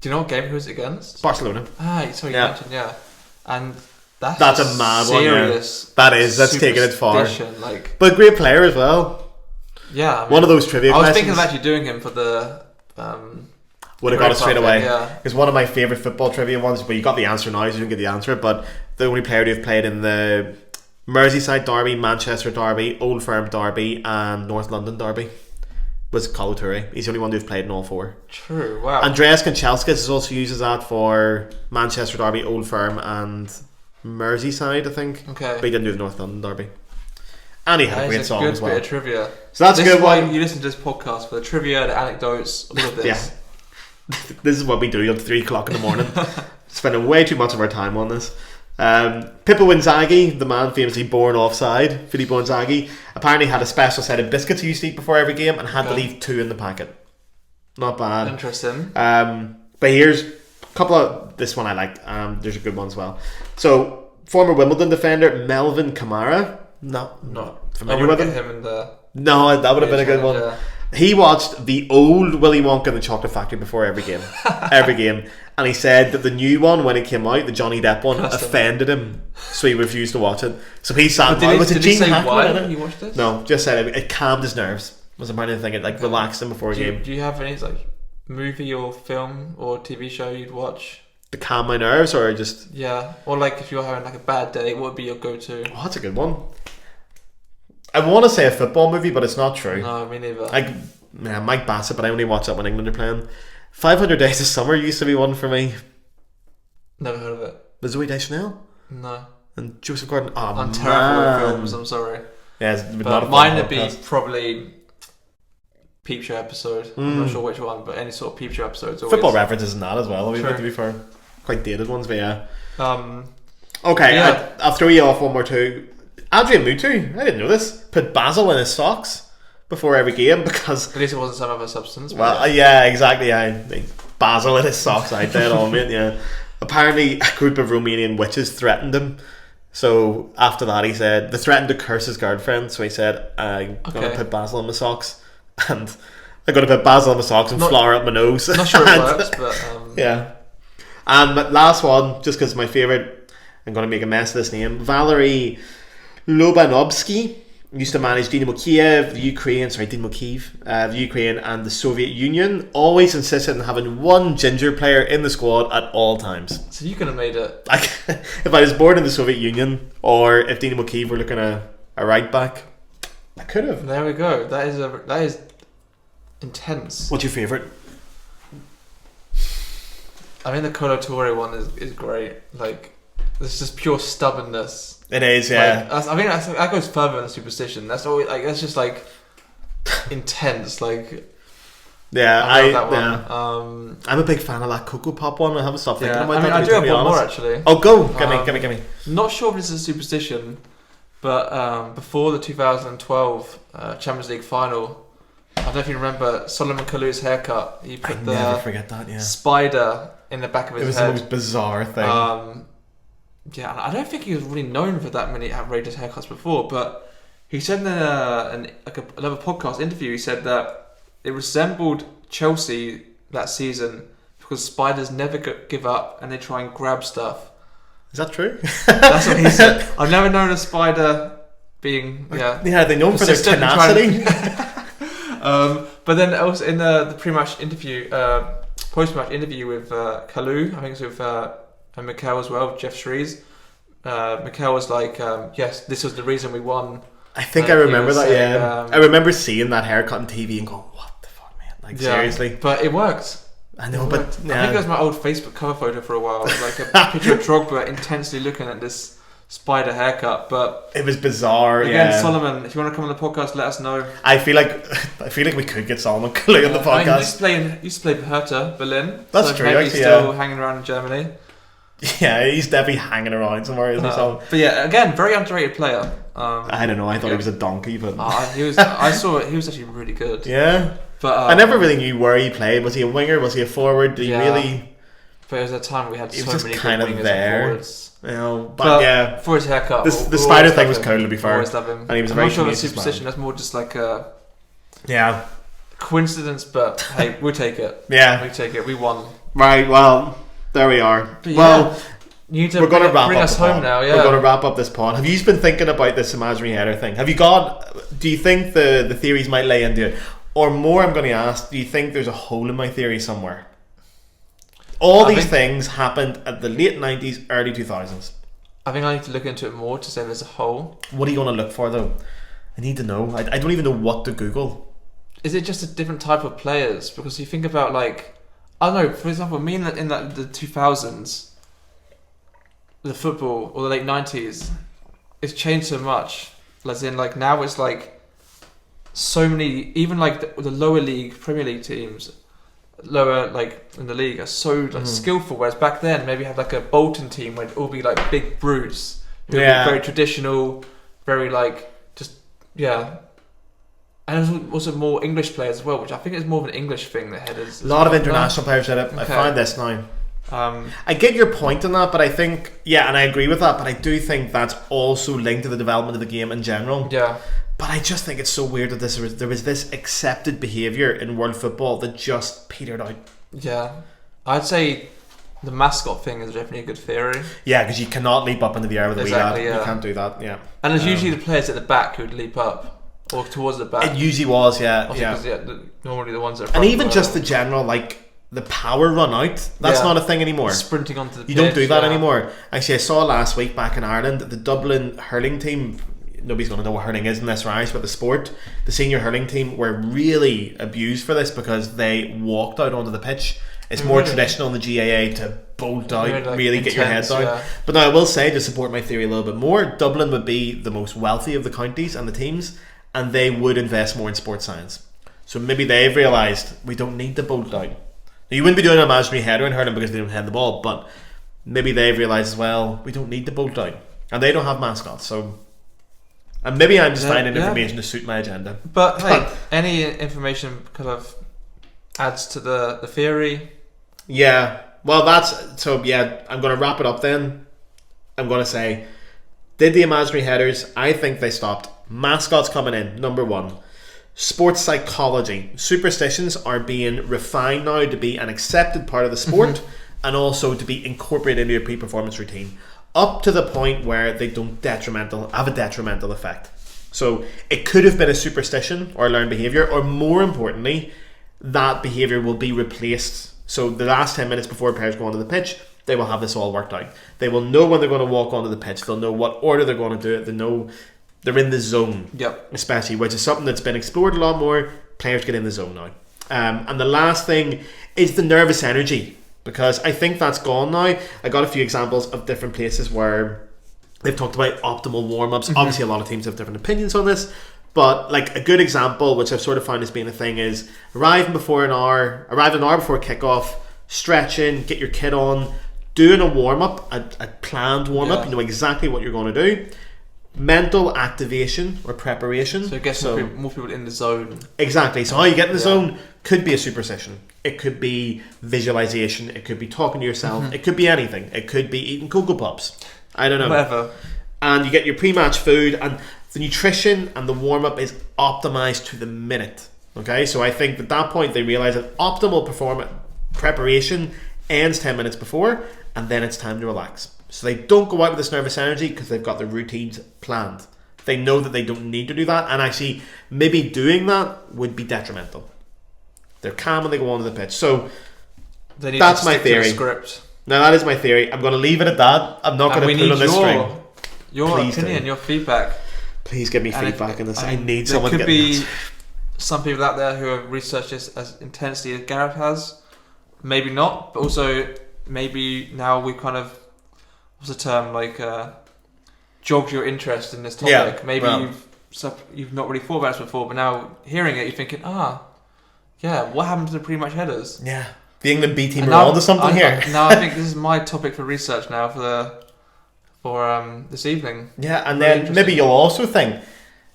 you know what game he was against? Barcelona. So you mentioned and that's a mad one. Yeah. That's taking it far. But great player as well. Yeah, one of those trivia. I was thinking of actually doing him for the. Would have got it straight away. It's one of my favourite football trivia ones, but you got the answer now, so you didn't get the answer. But the only player who've played in the Merseyside Derby, Manchester Derby, Old Firm Derby, and North London Derby was Colo Touré. He's the only one who's played in all 4. True, wow. Andreas Kanchelskis is also uses that for Manchester Derby, Old Firm, and Merseyside, I think. Okay. But he didn't do the North London Derby. And he had a great song as well. Bit of trivia. So that's a good one. You listen to this podcast for the trivia, the anecdotes, all of this. Yeah. This is what we do at 3 o'clock in the morning. Spending way too much of our time on this. Pippo Inzaghi, the man famously born offside, Filippo Inzaghi, apparently had a special set of biscuits he used to eat before every game and had to leave 2 in the packet. Not bad. Interesting. But here's a couple of. This one I like. There's a good one as well. So former Wimbledon defender Melvin Kamara. Not familiar with him. No, that would have been a good one. Yeah. He watched the old Willy Wonka and the Chocolate Factory before every game. And he said that the new one, when it came out, the Johnny Depp one, offended him, so he refused to watch it. So he sat down. Did he say why he watched this? No, just said it calmed his nerves. Was apparently thinking like relaxing before a game. Do you have any like movie or film or TV show you'd watch to calm my nerves, or just or like if you're having like a bad day, what would be your go-to? Oh, that's a good one. I want to say a football movie, but it's not true. No, me neither. Mike Bassett, but I only watch that when England are playing. 500 Days of Summer used to be one for me. Never heard of it. The Zooey Deschanel? No. And Joseph Gordon. Oh, I'm terrible at films, I'm sorry. Yeah, but mine would be probably Peep Show episode. I'm not sure which one, but any sort of Peep Show episodes. Football references and that as well, to be fair. Quite dated ones, but yeah. Okay, yeah. I'll throw you off one more too. Adrian Mutu, I didn't know this, put basil in his socks before every game because... At least it wasn't some other substance. Well, yeah, exactly. Basil in his socks, I did on it, yeah. Apparently, a group of Romanian witches threatened him. So after that, he said they threatened to curse his girlfriend. So he said, "I'm gonna put basil in my socks, and I'm gonna put basil in my socks and flour up my nose." Not sure it works, but yeah. And last one, just because my favorite, I'm gonna make a mess of this name. Valery Lobanovsky used to manage Dynamo Kiev, the Ukraine, the Ukraine and the Soviet Union. Always insisted on having one ginger player in the squad at all times. So you could have made it. If I was born in the Soviet Union, or if Dynamo Kiev were looking at a right back, I could have. There we go. That is intense. What's your favourite? I mean, the Colo Torre one is great. Like, it's just pure stubbornness. It is, yeah. Like, I mean, that goes further than Superstition. That's always like that's just like intense. Like, yeah, I love that one. I'm a big fan of that Coco Pop one. I haven't stopped thinking about that. I do have one more actually. Oh, go! Give me. Not sure if this is a Superstition, but before the 2012 Champions League final, I don't know if you remember Solomon Kalou's haircut. He put never forget that. Yeah, spider in the back of his head. It was the most bizarre thing. Yeah, I don't think he was really known for that many outrageous haircuts before, but he said in another podcast interview, he said that it resembled Chelsea that season because spiders never give up and they try and grab stuff. Is that true? That's what he said. I've never known a spider being they're known for their tenacity. But then also in the pre-match interview, post-match interview with Kalou, I think it's with and Mikel as well, Jeff Shrees. Mikel was like, yes, this was the reason we won. I think I remember that, saying, I remember seeing that haircut on TV and going, what the fuck, man? Like, seriously? But it worked. I know, but... I think it was my old Facebook cover photo for a while. It was like a picture of Drogba intensely looking at this spider haircut, but... It was bizarre, again, Solomon, if you want to come on the podcast, let us know. I feel like we could get Solomon Kalou on the podcast. I mean, he used to play for Hertha Berlin. That's so true, maybe actually, he's still hanging around in Germany. Yeah, he's definitely hanging around somewhere, isn't he? But yeah, again, very underrated player. I don't know. I thought he was a donkey, but I saw it. He was actually really good. Yeah, but I never really knew where he played. Was he a winger? Was he a forward? Did he really? But it was a time we had so many kind good of wingers there. and forwards. You know, but yeah, for his haircut, the spider thing was cool, to be fair. Always love him. And he was I'm very not sure it's Superstition. That's more just like a coincidence. But hey, we'll take it. Yeah, we take it. We won. Right. Well, there we are. But well. We're going to bring us home now. Yeah, we're going to wrap up this pod. Have you been thinking about this imaginary header thing? Do you think the theories might lay into it, or more? I'm going to ask: do you think there's a hole in my theory somewhere? All these things happened at the late 90s, early 2000s. I think I need to look into it more to say there's a hole. What are you going to look for though? I need to know. I don't even know what to Google. Is it just a different type of players? Because you think about like, I don't know. For example, me in the 2000s. The football or the late 90s, it's changed so much. As in, like now it's like so many, even like the lower league Premier League teams, lower like in the league are so like skillful. Whereas back then, maybe you had like a Bolton team where it'd all be like big brutes who would be very traditional, very like and there's also more English players as well, which I think is more of an English thing. The headers, a lot of international players did it. Okay. I find this now. I get your point on that, but I think and I agree with that, but I do think that's also linked to the development of the game in general. Yeah. But I just think it's so weird that there was this accepted behaviour in world football that just petered out. Yeah. I'd say the mascot thing is definitely a good theory. Yeah, because you cannot leap up into the air with a wee lad. Yeah. You can't do that, yeah. And it's usually the players at the back who'd leap up. or towards the back. It usually was, yeah. Normally the ones that are and even just the general, like the power run out, that's not a thing anymore. Sprinting onto the pitch. You don't do that anymore. Actually, I saw last week back in Ireland, the Dublin hurling team, nobody's going to know what hurling is unless they're Irish, but the sport, the senior hurling team were really abused for this because they walked out onto the pitch. It's more traditional in the GAA to bolt out, really get your head down. Yeah. But now I will say, to support my theory a little bit more, Dublin would be the most wealthy of the counties and the teams, and they would invest more in sports science. So maybe they've realised we don't need to bolt down. Now, you wouldn't be doing an imaginary header in hurling because they don't head the ball, but maybe they've realised as well we don't need to bolt down, and they don't have mascots. So, and maybe I'm just finding information to suit my agenda. But hey, any information kind of adds to the theory. Yeah. Well, that's so. Yeah, I'm going to wrap it up. Then I'm going to say, did the imaginary headers? I think they stopped. Mascots coming in, number one. Sports psychology. Superstitions are being refined now to be an accepted part of the sport and also to be incorporated into your pre-performance routine, up to the point where they don't have a detrimental effect. So it could have been a superstition or a learned behaviour, or more importantly, that behaviour will be replaced. So the last 10 minutes before players go onto the pitch, they will have this all worked out. They will know when they're going to walk onto the pitch. They'll know what order they're going to do it. They know they're in the zone, especially, which is something that's been explored a lot more. Players get in the zone now. And the last thing is the nervous energy, because I think that's gone now. I got a few examples of different places where they've talked about optimal warm-ups. Obviously, a lot of teams have different opinions on this, but like a good example, which I've sort of found as being a thing, is arrive an hour before kickoff, stretching, get your kit on, doing a warm-up, a planned warm-up. You know exactly what you're going to do. Mental activation or preparation. So it gets more people in the zone. Exactly. So how you get in the zone could be a superstition. It could be visualization. It could be talking to yourself. It could be anything. It could be eating Coco Pops. I don't know. Whatever. And you get your pre-match food, and the nutrition and the warm-up is optimized to the minute. Okay, so I think at that point they realize that optimal preparation ends 10 minutes before, and then it's time to relax. So they don't go out with this nervous energy because they've got their routines planned. They know that they don't need to do that, and actually maybe doing that would be detrimental. They're calm when they go onto the pitch. So that's my theory. Now that is my theory. I'm going to leave it at that. I'm not going to pull on this string. Your opinion, your feedback. Please give me feedback on this. I need someone to get there could be some people out there who have researched this as intensely as Gareth has. Maybe not, but also maybe now we kind of, what's the term, like jogged your interest in this topic. Yeah, maybe you've not really thought about this before, but now hearing it, you're thinking, what happened to the pre-match headers? Yeah, the England B team are onto something here. Now I think this is my topic for research now for this evening. Yeah, and then maybe you'll also think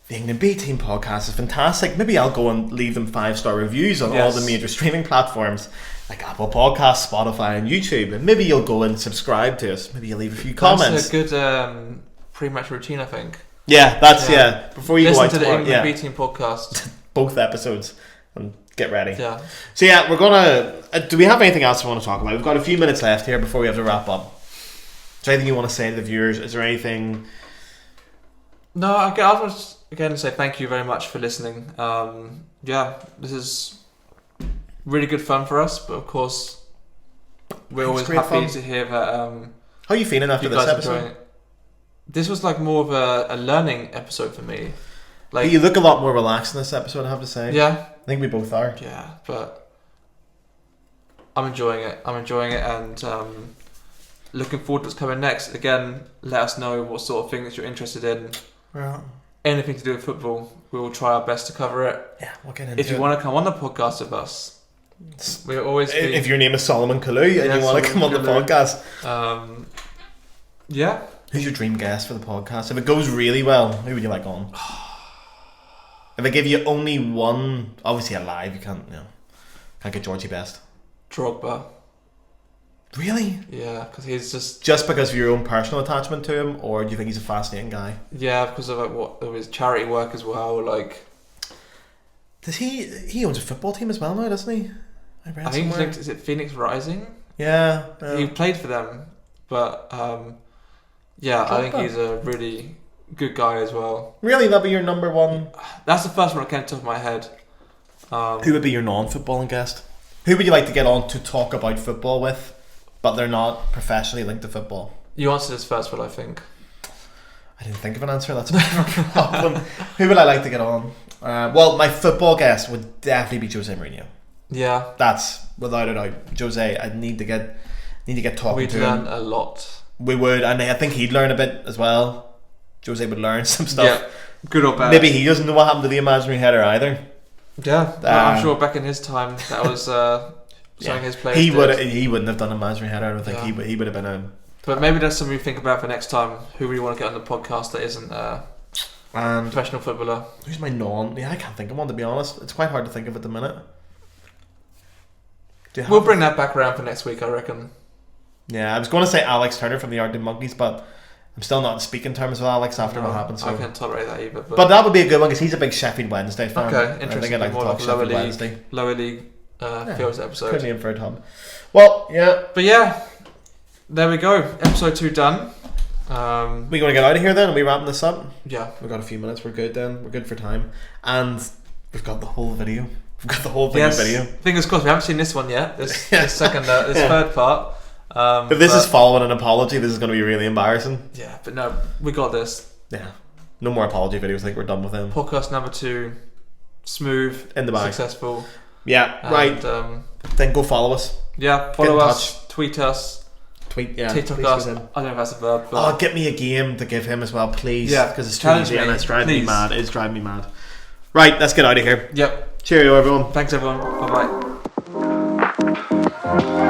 the England B Team podcast is fantastic. Maybe I'll go and leave them 5-star reviews on all the major streaming platforms like Apple Podcasts, Spotify, and YouTube. And maybe you'll go and subscribe to us. Maybe you'll leave a few comments. That's a good pre-match routine, I think. Yeah, that's before you listen go out to the England B Team podcast, both episodes, and get ready. Yeah. So we're gonna. Do we have anything else we want to talk about? We've got a few minutes left here before we have to wrap up. Is there anything you want to say to the viewers? Is there anything? No, I want to again say thank you very much for listening. This is really good fun for us, but of course we're always happy to hear that. How are you feeling after this episode? This was like more of a learning episode for me. Like, but you look a lot more relaxed in this episode, I have to say. Yeah, I think we both are. Yeah, but I'm enjoying it. And looking forward to what's coming next. Again, let us know what sort of things you're interested in. Yeah. Anything to do with football, we will try our best to cover it. Yeah, we'll get into it. If you want to come on the podcast with us, we're always... If your name is Solomon Kalu and you want to come on the podcast. Yeah. Who's your dream guest for the podcast? If it goes really well, who would you like on? If I give you only one, obviously alive, you can't get Georgie Best. Drogba. Really? Yeah, because he's just because of your own personal attachment to him, or do you think he's a fascinating guy? Yeah, because of his charity work as well. Like, does he owns a football team as well now, doesn't he? I think is it Phoenix Rising? Yeah. He played for them, but I think he's a really good guy as well. Really, that'd be your number one? That's the first one that came to the top of my head. Who would be your non-footballing guest? Who would you like to get on to talk about football with, but they're not professionally linked to football? You answered this first one, I think. I didn't think of an answer. That's a bit of a problem. Who would I like to get on? Well, my football guest would definitely be Jose Mourinho. Yeah, that's without a doubt. Jose, I need to get talking We'd to learn him. a lot. We would, and I think he'd learn a bit as well. Jose would learn some stuff. Yeah, good or bad. Maybe he doesn't know what happened to the imaginary header either. Yeah, I'm sure back in his time that was something his players did. He wouldn't have done a imaginary header. I don't think he would have been a. But maybe that's something we think about for next time. Who we want to get on the podcast that isn't a professional footballer. Who's my non? Yeah, I can't think of one, to be honest. It's quite hard to think of at the minute. We'll bring that back around for next week, I reckon. Yeah, I was going to say Alex Turner from the Arctic Monkeys, but I'm still not in speaking terms with Alex after what happened. So I can't tolerate that either. But that would be a good one because he's a big Sheffield Wednesday fan. Okay, interesting. I think I'd like to talk lower Sheffield league, Wednesday. Lower league feels episode. Could be in for a time. Well, yeah. But yeah, there we go. Episode 2 done. We going to get out of here then? Are we wrapping this up? Yeah. We've got a few minutes. We're good then. We're good for time. And we've got the whole video. We've got the whole thing of video. Fingers crossed. We haven't seen this one yet. This third part. If this is following an apology, this is going to be really embarrassing. Yeah, but no, we got this. Yeah. No more apology videos. I think we're done with them. Podcast number 2. Smooth. In the bag. Successful. Yeah, and, right. Then go follow us. Yeah, follow us. Tweet us. TikTok us. I don't know if that's a verb. But get me a game to give him as well, please. Yeah, because it's too easy and it's driving me mad. It's driving me mad. Right, let's get out of here. Yep. Cheerio, everyone. Thanks, everyone. Bye-bye.